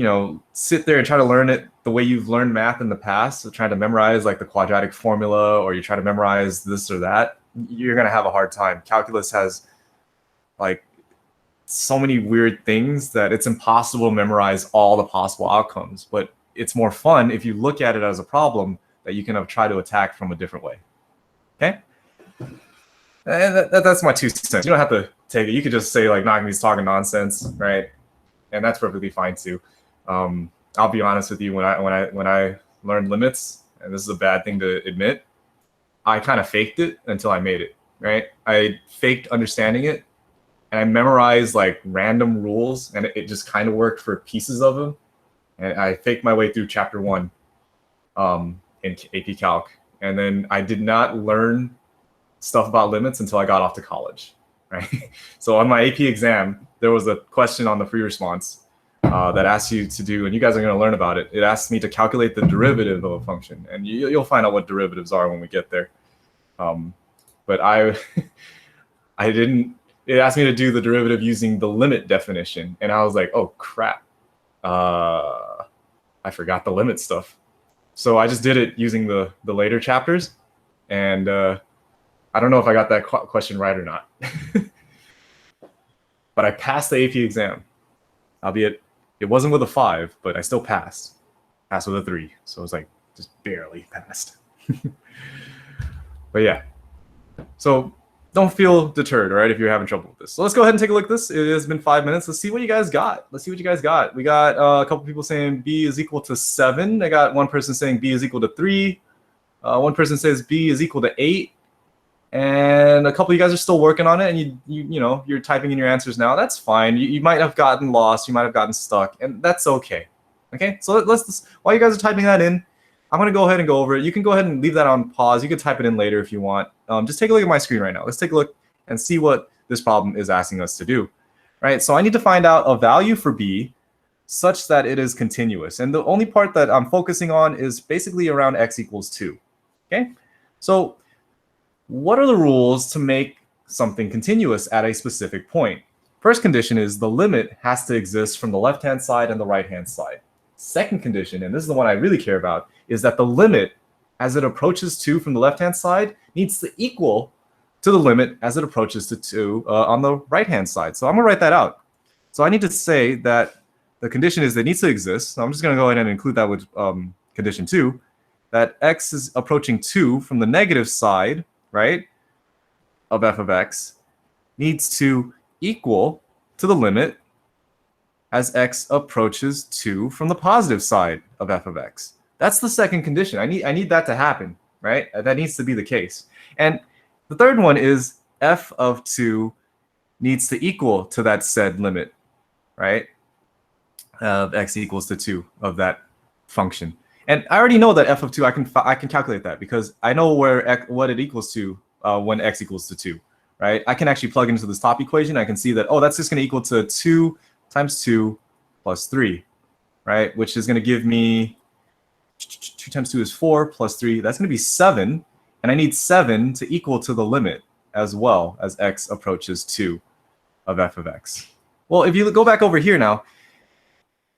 sit there and try to learn it the way you've learned math in the past, so trying to memorize like the quadratic formula, or you try to memorize this or that, you're gonna have a hard time. Calculus has like so many weird things that it's impossible to memorize all the possible outcomes. But it's more fun if you look at it as a problem that you can try to attack from a different way. Okay? And that's my 2 cents. You don't have to take it. You could just say like, "Nah, he's talking nonsense," right? And that's perfectly fine too. I'll be honest with you. When I learned limits, and this is a bad thing to admit, I kind of faked it until I made it. Right? I faked understanding it, and I memorized like random rules, and it just kind of worked for pieces of them. And I faked my way through chapter 1 in AP Calc, and then I did not learn stuff about limits until I got off to college, right? So on my AP exam, there was a question on the free response that asks you to do, and you guys are going to learn about it. It asks me to calculate the derivative of a function, and you'll find out what derivatives are when we get there. But I didn't. It asked me to do the derivative using the limit definition, and I was like, oh crap, I forgot the limit stuff. So I just did it using the later chapters, and I don't know if I got that question right or not. But I passed the AP exam, albeit it wasn't with a 5, but I still passed. Passed with a 3, so it was like just barely passed. But yeah, so don't feel deterred, all right, if you're having trouble with this. So let's go ahead and take a look at this. It has been 5 minutes. Let's see what you guys got. We got a couple people saying B is equal to 7. I got one person saying B is equal to 3. One person says B is equal to 8. And a couple of you guys are still working on it, and you're typing in your answers now. That's fine. You might have gotten lost. You might have gotten stuck, and that's okay. Okay, so let's while you guys are typing that in, I'm going to go ahead and go over it. You can go ahead and leave that on pause. You can type it in later if you want. Just take a look at my screen right now. Let's take a look and see what this problem is asking us to do. Right, so I need to find out a value for B such that it is continuous. And the only part that I'm focusing on is basically around x equals 2. Okay, so what are the rules to make something continuous at a specific point? First condition is the limit has to exist from the left-hand side and the right-hand side. Second condition, and this is the one I really care about, is that the limit as it approaches 2 from the left-hand side needs to equal to the limit as it approaches to 2 on the right-hand side. So I'm going to write that out. So I need to say that the condition is that it needs to exist. So I'm just going to go ahead and include that with condition 2, that x is approaching 2 from the negative side, right, of f of x needs to equal to the limit as x approaches 2 from the positive side of f of x. That's the second condition. I need that to happen, right? That needs to be the case. And the third one is f of 2 needs to equal to that said limit, right? Of x equals to 2 of that function. And I already know that f of 2, I can calculate that because I know what it equals to when x equals to 2, right? I can actually plug into this top equation. I can see that, oh, that's just going to equal to 2 times 2 plus 3, right? Which is going to give me 2 times 2 is 4 plus 3. That's going to be 7. And I need 7 to equal to the limit as well as x approaches 2 of f of x. Well, if you go back over here now,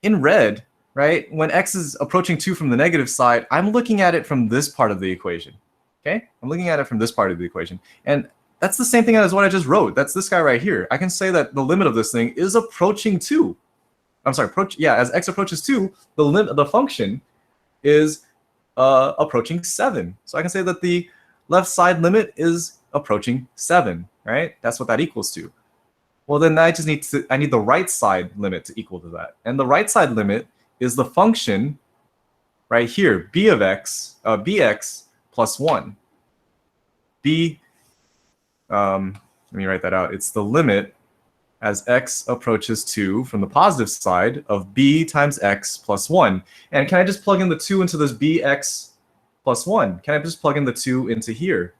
in red, right, when x is approaching 2 from the negative side, I'm looking at it from this part of the equation. Okay? I'm looking at it from this part of the equation. And that's the same thing as what I just wrote. That's this guy right here. I can say that the limit of this thing is approaching 2. I'm sorry, as x approaches 2, the function is approaching 7. So I can say that the left side limit is approaching 7, right? That's what that equals to. Well, then I just I need the right side limit to equal to that. And the right side limit is the function right here, b of x, bx plus 1. Let me write that out. It's the limit as x approaches 2 from the positive side of b times x plus 1. And can I just plug in the 2 into this bx plus 1? Can I just plug in the 2 into here?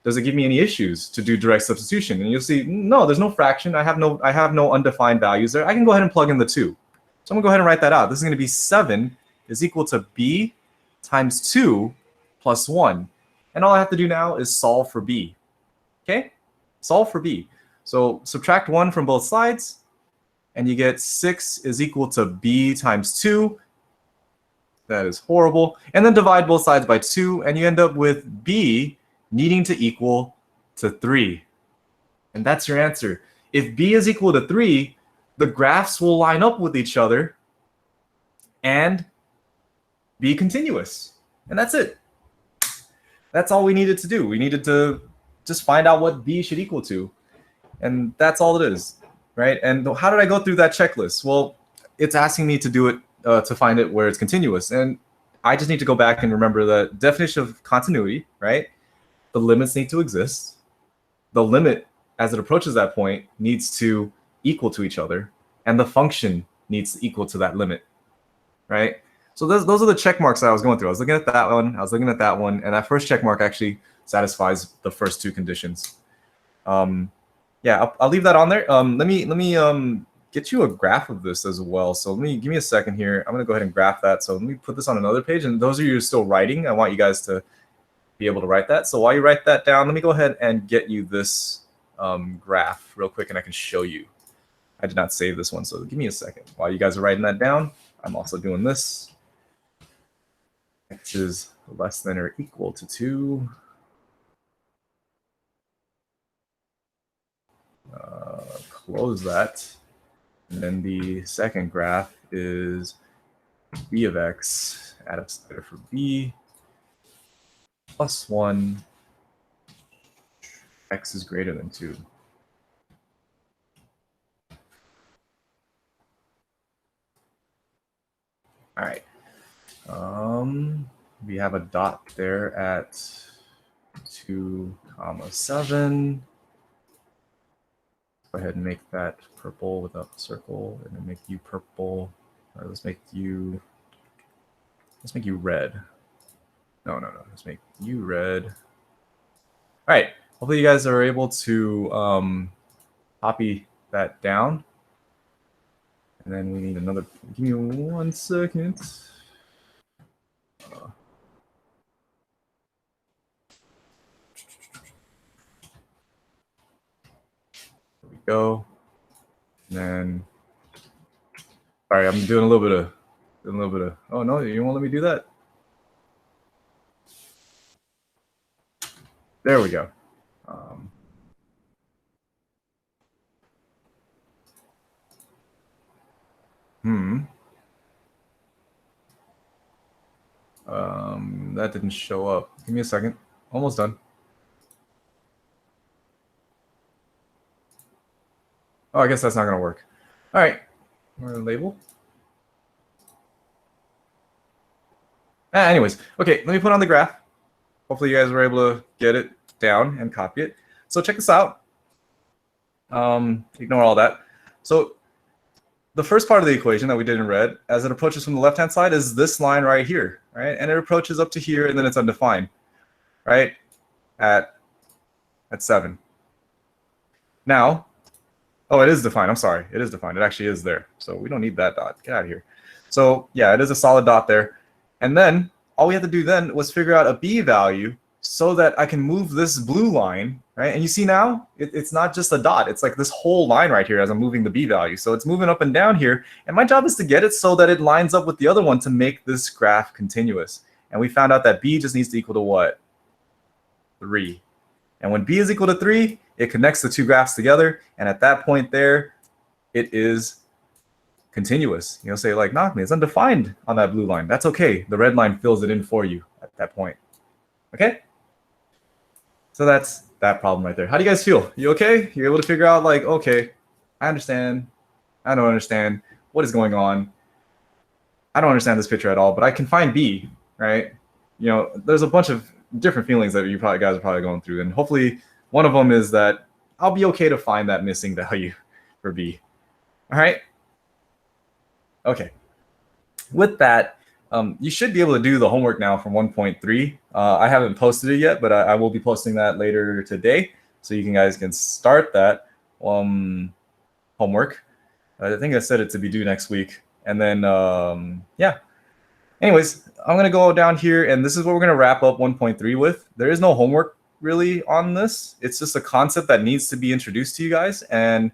Does it give me any issues to do direct substitution? And you'll see, no, there's no fraction. I have no undefined values there. I can go ahead and plug in the 2. So I'm going to go ahead and write that out. This is going to be 7 is equal to b times 2 plus 1. And all I have to do now is solve for b. Okay? Solve for b. So subtract 1 from both sides, and you get 6 is equal to b times 2. That is horrible. And then divide both sides by 2, and you end up with b needing to equal to 3. And that's your answer. If b is equal to 3, the graphs will line up with each other and be continuous. And that's it. That's all we needed to do. We needed to just find out what b should equal to. And that's all it is, right? And how did I go through that checklist? Well, it's asking me to do it to find it where it's continuous. And I just need to go back and remember the definition of continuity, right? The limits need to exist. The limit, as it approaches that point, needs to equal to each other. And the function needs to equal to that limit, right? So those are the check marks that I was going through. I was looking at that one. I was looking at that one. And that first check mark actually satisfies the first 2 conditions. Yeah, I'll leave that on there. Let me get you a graph of this as well. So give me a second here. I'm going to go ahead and graph that. So let me put this on another page. And those of you who are still writing, I want you guys to be able to write that. So while you write that down, let me go ahead and get you this graph real quick, and I can show you. I did not save this one, so give me a second. While you guys are writing that down, I'm also doing this. X is less than or equal to 2. Close that. And then the second graph is b of x, add up slider for b, plus 1, x is greater than 2. All right. We have a dot there at 2, 7. Go ahead and make that purple without the circle, and then make you purple. All right, let's make you red. No. Let's make you red. All right. Hopefully you guys are able to copy that down. And then we need another. Give me 1 second. There we go. And then, sorry, I'm doing a little bit of. Oh no, you won't let me do that. There we go. That didn't show up. Give me a second. Almost done. Oh, I guess that's not going to work. All right. We're going to label. Anyways, okay, let me put on the graph. Hopefully you guys were able to get it down and copy it. So check this out. Ignore all that. So the first part of the equation that we did in red, as it approaches from the left-hand side, is this line right here, right? And it approaches up to here, and then it's undefined, right? At 7. Now, oh, it is defined. I'm sorry. It is defined. It actually is there. So we don't need that dot. Get out of here. So yeah, it is a solid dot there. And then all we had to do then was figure out a b value so that I can move this blue line, right? And you see now, it's not just a dot. It's like this whole line right here as I'm moving the b value. So it's moving up and down here. And my job is to get it so that it lines up with the other one to make this graph continuous. And we found out that b just needs to equal to what? 3. And when b is equal to 3, it connects the two graphs together. And at that point there, it is continuous. You'll say like, knock me, it's undefined on that blue line. That's okay. The red line fills it in for you at that point. Okay? So that's that problem right there. How do you guys feel? You okay? You're able to figure out like, okay, I understand. I don't understand. What is going on? I don't understand this picture at all, but I can find B, right? You know, there's a bunch of different feelings that you probably guys are probably going through. And hopefully one of them is that I'll be okay to find that missing value for B. All right? Okay. With that, you should be able to do the homework now from 1.3. I haven't posted it yet, but I will be posting that later today. So you guys can start that homework. I think I said it to be due next week. And then, yeah. Anyways, I'm going to go down here, and this is what we're going to wrap up 1.3 with. There is no homework really on this. It's just a concept that needs to be introduced to you guys. And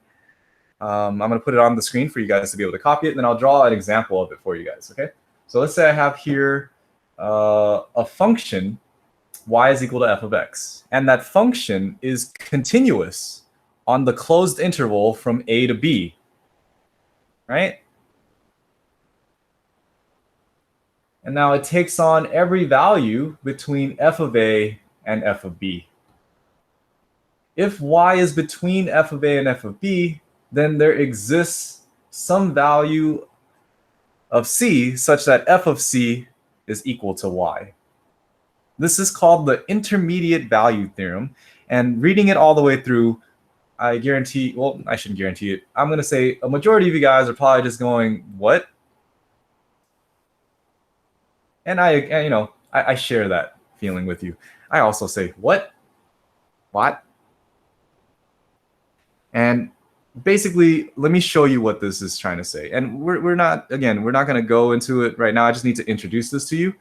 I'm going to put it on the screen for you guys to be able to copy it, and then I'll draw an example of it for you guys, okay? So let's say I have here a function, y is equal to f of x, and that function is continuous on the closed interval from a to b, right? And now it takes on every value between f of a and f of b. If y is between f of a and f of b, then there exists some value of c such that f of c is equal to y. This is called the intermediate value theorem. And reading it all the way through, I guarantee, well, I shouldn't guarantee it. I'm going to say a majority of you guys are probably just going, what? And I share that feeling with you. I also say, what? What? And basically, let me show you what this is trying to say. And we're not going to go into it right now. I just need to introduce this to you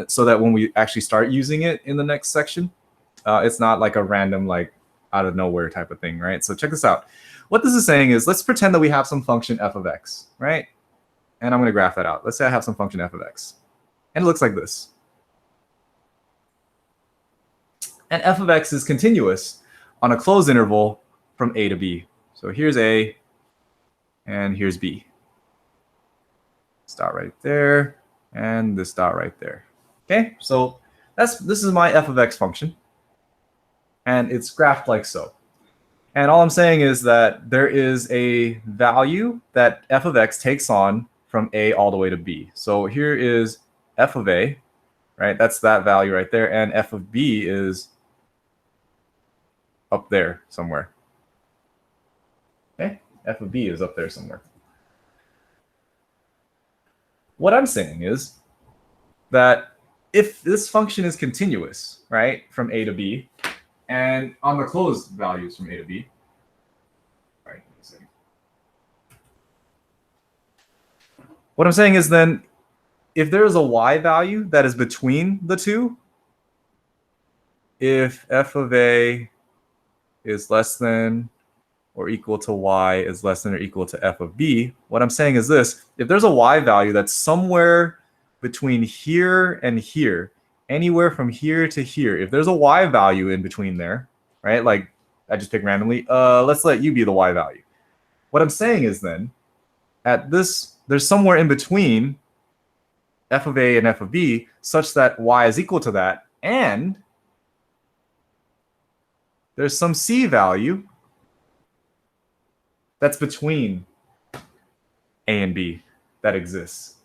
so that when we actually start using it in the next section, it's not like a random, like out of nowhere type of thing, right? So check this out. What this is saying is, let's pretend that we have some function f of x, right? And I'm going to graph that out. Let's say I have some function f of x. And it looks like this. And f of x is continuous on a closed interval from a to b. So here's a, and here's b. This dot right there, and this dot right there. Okay, so this is my f of x function, and it's graphed like so. And all I'm saying is that there is a value that f of x takes on from a all the way to b. So here is f of a, right? That's that value right there, and f of b is up there somewhere. Okay, f of b is up there somewhere. What I'm saying is that if this function is continuous, right, from a to b, and on the closed values from a to b, right, what I'm saying is then, if there is a y value that is between the two, if f of a is less than or equal to y is less than or equal to f of b, what I'm saying is this: if there's a y value that's somewhere between here and here, anywhere from here to here, if there's a y value in between there, right? Like I just pick randomly, let's let you be the y value. What I'm saying is then, at this, there's somewhere in between f of a and f of b such that y is equal to that, and there's some c value that's between a and b that exists.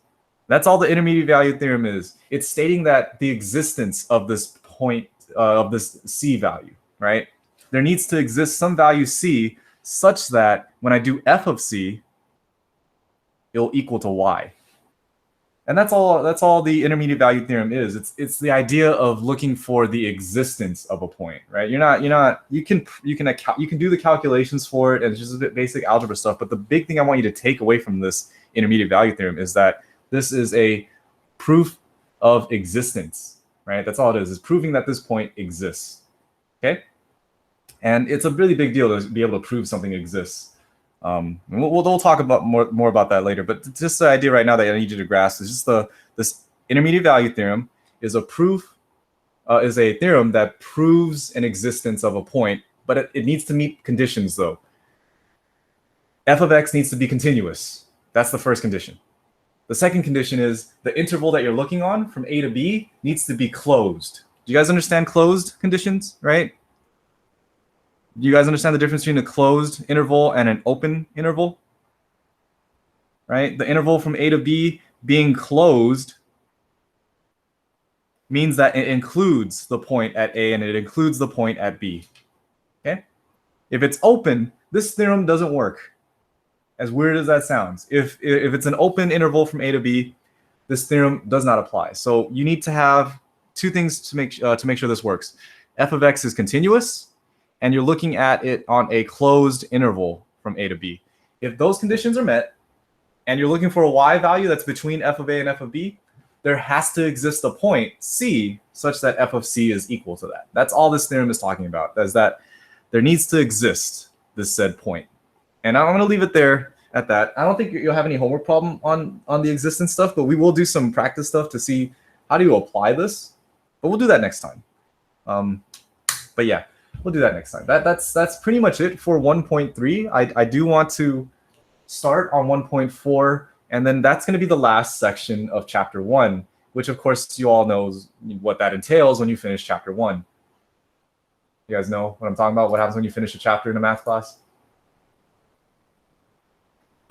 That's all the intermediate value theorem is. It's stating that the existence of this point, of this c value, right? There needs to exist some value c such that when I do f of c, it'll equal to y. And that's all the intermediate value theorem is. It's the idea of looking for the existence of a point, right? You can do the calculations for it, and it's just a bit basic algebra stuff. But the big thing I want you to take away from this intermediate value theorem is that this is a proof of existence, right? That's all it is. It's proving that this point exists. Okay, and it's a really big deal to be able to prove something exists. We'll talk about more about that later, but just the idea right now that I need you to grasp is just this intermediate value theorem is a theorem that proves an existence of a point, but it needs to meet conditions though. F of x needs to be continuous. That's the first condition. The second condition is the interval that you're looking on from a to b needs to be closed. Do you guys understand closed conditions, right? Do you guys understand the difference between a closed interval and an open interval? Right? The interval from A to B being closed means that it includes the point at A and it includes the point at B. Okay? If it's open, this theorem doesn't work. As weird as that sounds. If it's an open interval from A to B, this theorem does not apply. So you need to have two things to make sure this works. F of x is continuous, and you're looking at it on a closed interval from A to B. If those conditions are met, and you're looking for a y value that's between f of a and f of b, there has to exist a point, c, such that f of c is equal to that. That's all this theorem is talking about, is that there needs to exist this said point. And I'm going to leave it there at that. I don't think you'll have any homework problem on the existence stuff, but we will do some practice stuff to see how do you apply this. But we'll do that next time. But yeah. We'll do that next time. That's pretty much it for 1.3. I do want to start on 1.4, and then that's going to be the last section of chapter 1, which of course you all know what that entails when you finish chapter 1. You guys know what I'm talking about? What happens when you finish a chapter in a math class?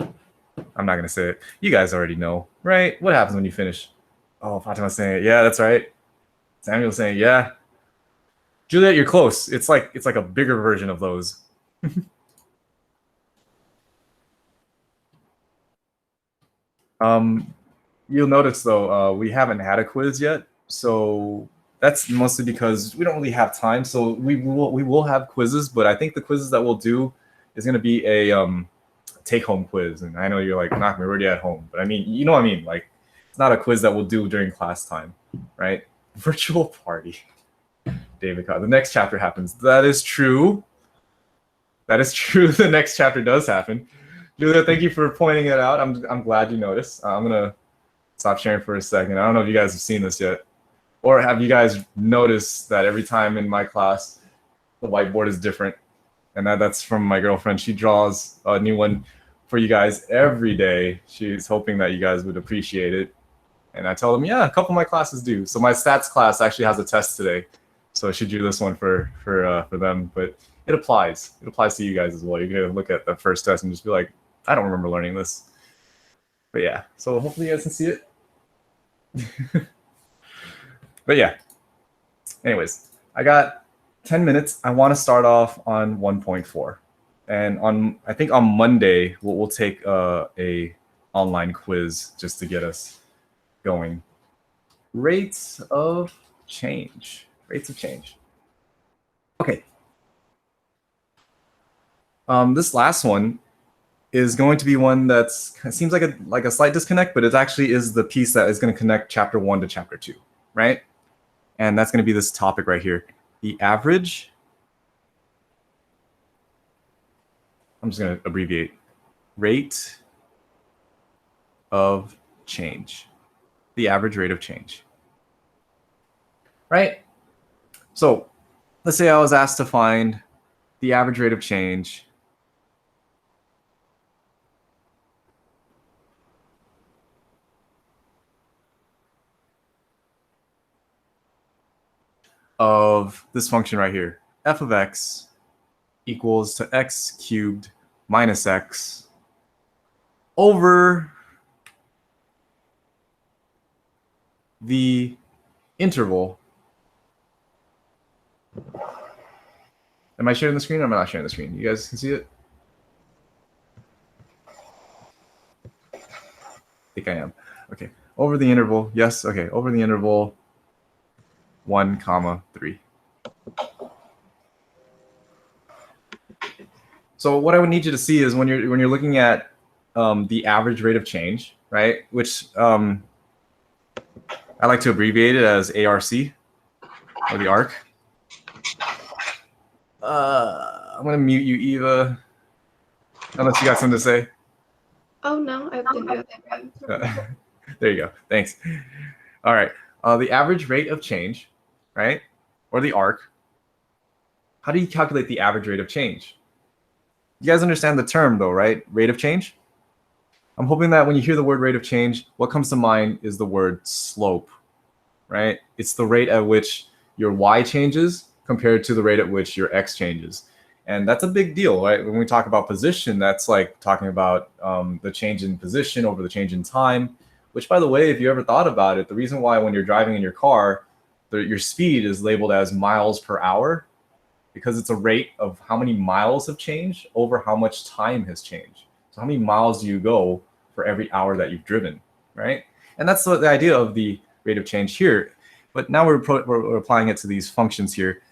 I'm not going to say it. You guys already know, right? What happens when you finish? Oh, Fatima's saying it. Yeah, that's right. Samuel's saying, yeah. Juliet, you're close. It's like a bigger version of those. You'll notice though, we haven't had a quiz yet, so that's mostly because we don't really have time. So we will have quizzes, but I think the quizzes that we'll do is going to be a take-home quiz. And I know you're like, "Nah, we're already at home," but I mean, you know what I mean? Like, it's not a quiz that we'll do during class time, right? Virtual party. David, the next chapter happens. That is true. That is true. The next chapter does happen. Julia, thank you for pointing it out. I'm glad you noticed. I'm gonna stop sharing for a second. I don't know if you guys have seen this yet, or have you guys noticed that every time in my class, the whiteboard is different, and that's from my girlfriend. She draws a new one for you guys every day. She's hoping that you guys would appreciate it, and I tell them, yeah, a couple of my classes do. So my stats class actually has a test today. So I should do this one for them, but it applies. It applies to you guys as well. You're gonna look at the first test and just be like, I don't remember learning this. But yeah, so hopefully you guys can see it. But yeah. Anyways, I got 10 minutes. I want to start off on 1.4, and I think on Monday we'll take a online quiz just to get us going. Rates of change. Rates of change. Okay. This last one is going to be one that's seems like a slight disconnect, but it actually is the piece that is going to connect chapter 1 to chapter 2, right? And that's going to be this topic right here, the average. I'm just going to abbreviate. Rate of change. The average rate of change. right? So let's say I was asked to find the average rate of change of this function right here, f of x equals to x cubed minus x over the interval. Am I sharing the screen or am I not sharing the screen? You guys can see it? I think I am. Okay. Over the interval. Yes. Okay. Over the interval 1, 3. So what I would need you to see is when you're looking at the average rate of change, right? Which I like to abbreviate it as ARC or the arc. I'm gonna mute you, Eva, unless you got something to say. Oh no, I think there you go. Thanks. All right. The average rate of change, right, or the arc. How do you calculate the average rate of change? You guys understand the term though, right? Rate of change. I'm hoping that when you hear the word rate of change, what comes to mind is the word slope, right? It's the rate at which your y changes compared to the rate at which your x changes. And that's a big deal, right? When we talk about position, that's like talking about the change in position over the change in time, which, by the way, if you ever thought about it, the reason why when you're driving in your car, your speed is labeled as miles per hour, because it's a rate of how many miles have changed over how much time has changed. So how many miles do you go for every hour that you've driven, right? And that's the idea of the rate of change here. But now we're applying it to these functions here.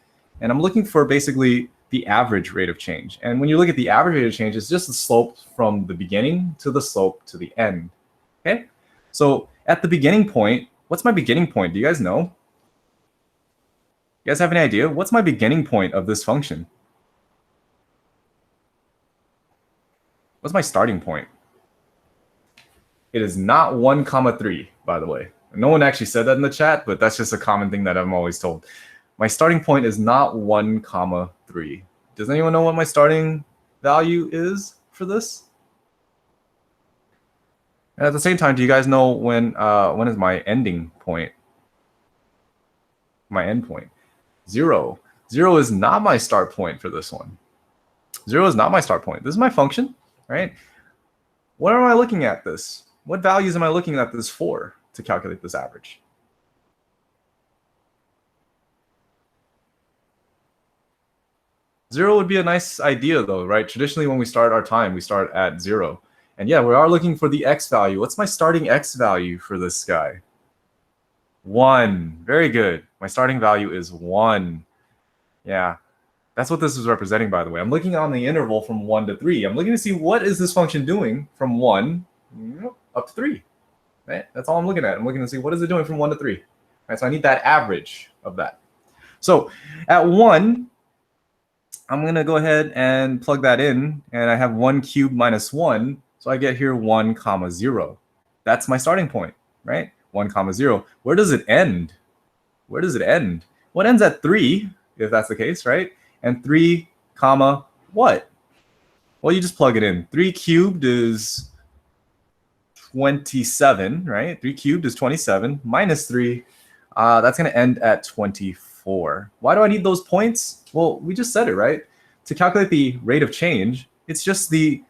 And I'm looking for basically the average rate of change. And when you look at the average rate of change, it's just the slope from the beginning to the slope to the end, okay? So at the beginning point, what's my beginning point? Do you guys know? You guys have any idea? What's my beginning point of this function? What's my starting point? It is not 1, 3, by the way. No one actually said that in the chat, but that's just a common thing that I'm always told. My starting point is not 1, 3. Does anyone know what my starting value is for this? And at the same time, do you guys know when is my ending point? My end point? 0. 0 is not my start point for this one. 0 is not my start point. This is my function, right? What am I looking at this? What values am I looking at this for to calculate this average? Zero would be a nice idea though, right? Traditionally, when we start our time, we start at 0. And yeah, we are looking for the x value. What's my starting x value for this guy? 1. Very good. My starting value is 1. Yeah, that's what this is representing, by the way. I'm looking on the interval from 1 to 3. I'm looking to see what is this function doing from 1 up to 3. Right? That's all I'm looking at. I'm looking to see what is it doing from 1 to 3. Right? So I need that average of that. So at 1, I'm going to go ahead and plug that in, and I have 1 cubed minus 1. So I get here 1, 0. That's my starting point, right? 1, 0. Where does it end? Where does it end? Well, it ends at 3, if that's the case, right? And 3, what? Well, you just plug it in. 3 cubed is 27, right? 3 cubed is 27 minus 3. That's going to end at 24. Why do I need those points? Well, we just said it, right? To calculate the rate of change, it's just the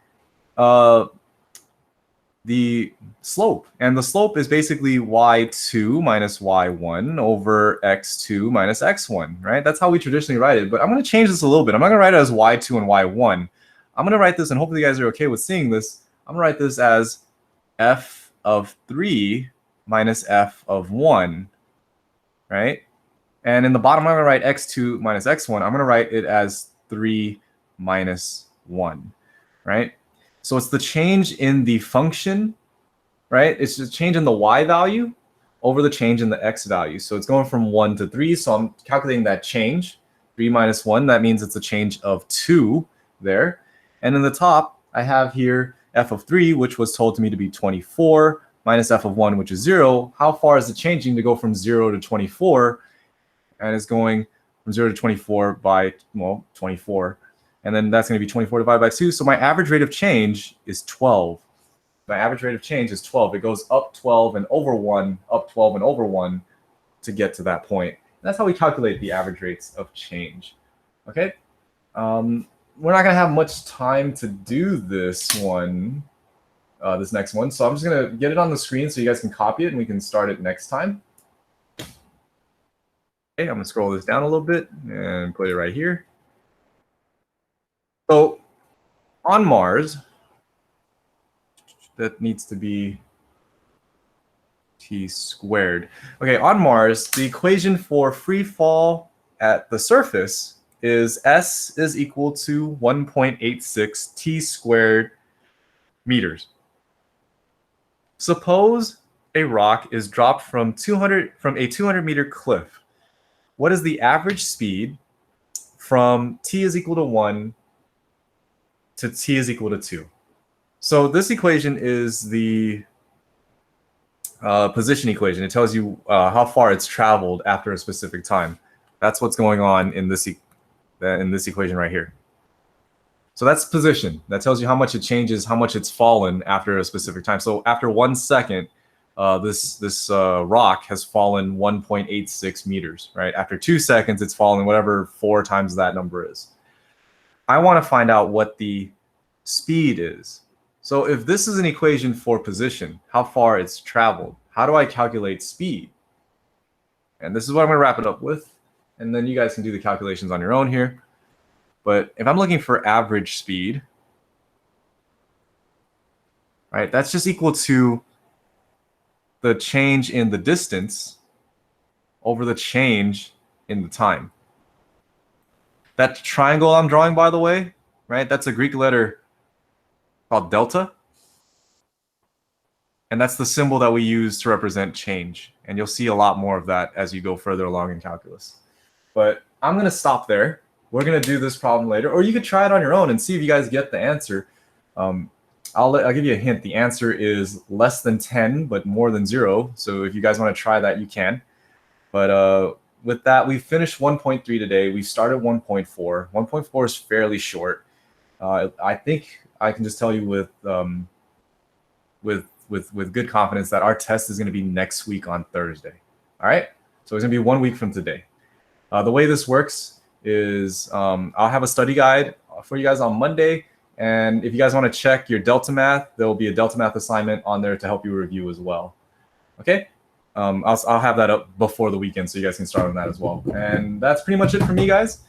slope. And the slope is basically y2 minus y1 over x2 minus x1, right? That's how we traditionally write it. But I'm going to change this a little bit. I'm not going to write it as y2 and y1. I'm going to write this, and hopefully you guys are okay with seeing this. I'm going to write this as f of 3 minus f of 1, right? And in the bottom, I'm going to write x2 minus x1. I'm going to write it as 3 minus 1, right? So it's the change in the function, right? It's the change in the y value over the change in the x value. So it's going from 1 to 3. So I'm calculating that change, 3 minus 1. That means it's a change of 2 there. And in the top, I have here f of 3, which was told to me to be 24, minus f of 1, which is 0. How far is it changing to go from 0 to 24? and it's going from 0 to 24 by, well, 24. And then that's going to be 24 divided by 2. So my average rate of change is 12. My average rate of change is 12. It goes up 12 and over 1, up 12 and over 1 to get to that point. And that's how we calculate the average rates of change. Okay? We're not going to have much time to do this one, this next one. So I'm just going to get it on the screen so you guys can copy it and we can start it next time. Okay, I'm going to scroll this down a little bit and put it right here. So on Mars, that needs to be t squared. Okay, on Mars, the equation for free fall at the surface is S is equal to 1.86 t squared meters. Suppose a rock is dropped from a 200 meter cliff. What is the average speed from t is equal to 1 to t is equal to 2? So this equation is the position equation. It tells you how far it's traveled after a specific time. That's what's going on in this equation right here. So that's position. That tells you how much it changes, how much it's fallen after a specific time. So after 1 second, this rock has fallen 1.86 meters, right? After 2 seconds, it's fallen whatever 4 times that number is. I want to find out what the speed is. So if this is an equation for position, how far it's traveled, how do I calculate speed? And this is what I'm going to wrap it up with. And then you guys can do the calculations on your own here. But if I'm looking for average speed, right, that's just equal to the change in the distance over the change in the time. That triangle I'm drawing, by the way, right, that's a Greek letter called delta. And that's the symbol that we use to represent change. And you'll see a lot more of that as you go further along in calculus. But I'm going to stop there. We're going to do this problem later. Or you could try it on your own and see if you guys get the answer. I'll give you a hint. The answer is less than 10, but more than 0. So if you guys want to try that, you can. But with that, we finished 1.3 today. We started 1.4. 1.4 is fairly short. I think I can just tell you with good confidence that our test is going to be next week on Thursday. All right? So it's going to be 1 week from today. The way this works is I'll have a study guide for you guys on Monday. And if you guys want to check your Delta Math, there will be a Delta Math assignment on there to help you review as well. Okay? I'll have that up before the weekend so you guys can start on that as well. And that's pretty much it for me, guys.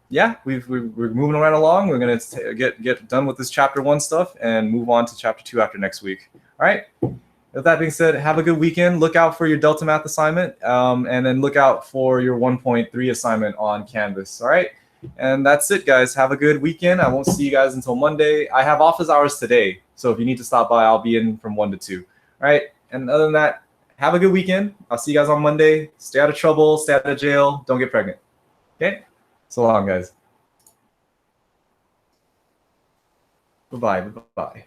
Yeah, we're moving right along. We're going to get done with this chapter 1 stuff and move on to chapter 2 after next week. All right? With that being said, have a good weekend. Look out for your Delta Math assignment, and then look out for your 1.3 assignment on Canvas. All right? And that's it, guys. Have a good weekend. I won't see you guys until Monday. I have office hours today, so if you need to stop by, I'll be in from 1 to 2. All right? And other than that, have a good weekend. I'll see you guys on Monday. Stay out of trouble. Stay out of jail. Don't get pregnant. Okay? So long, guys. Bye-bye. Bye-bye.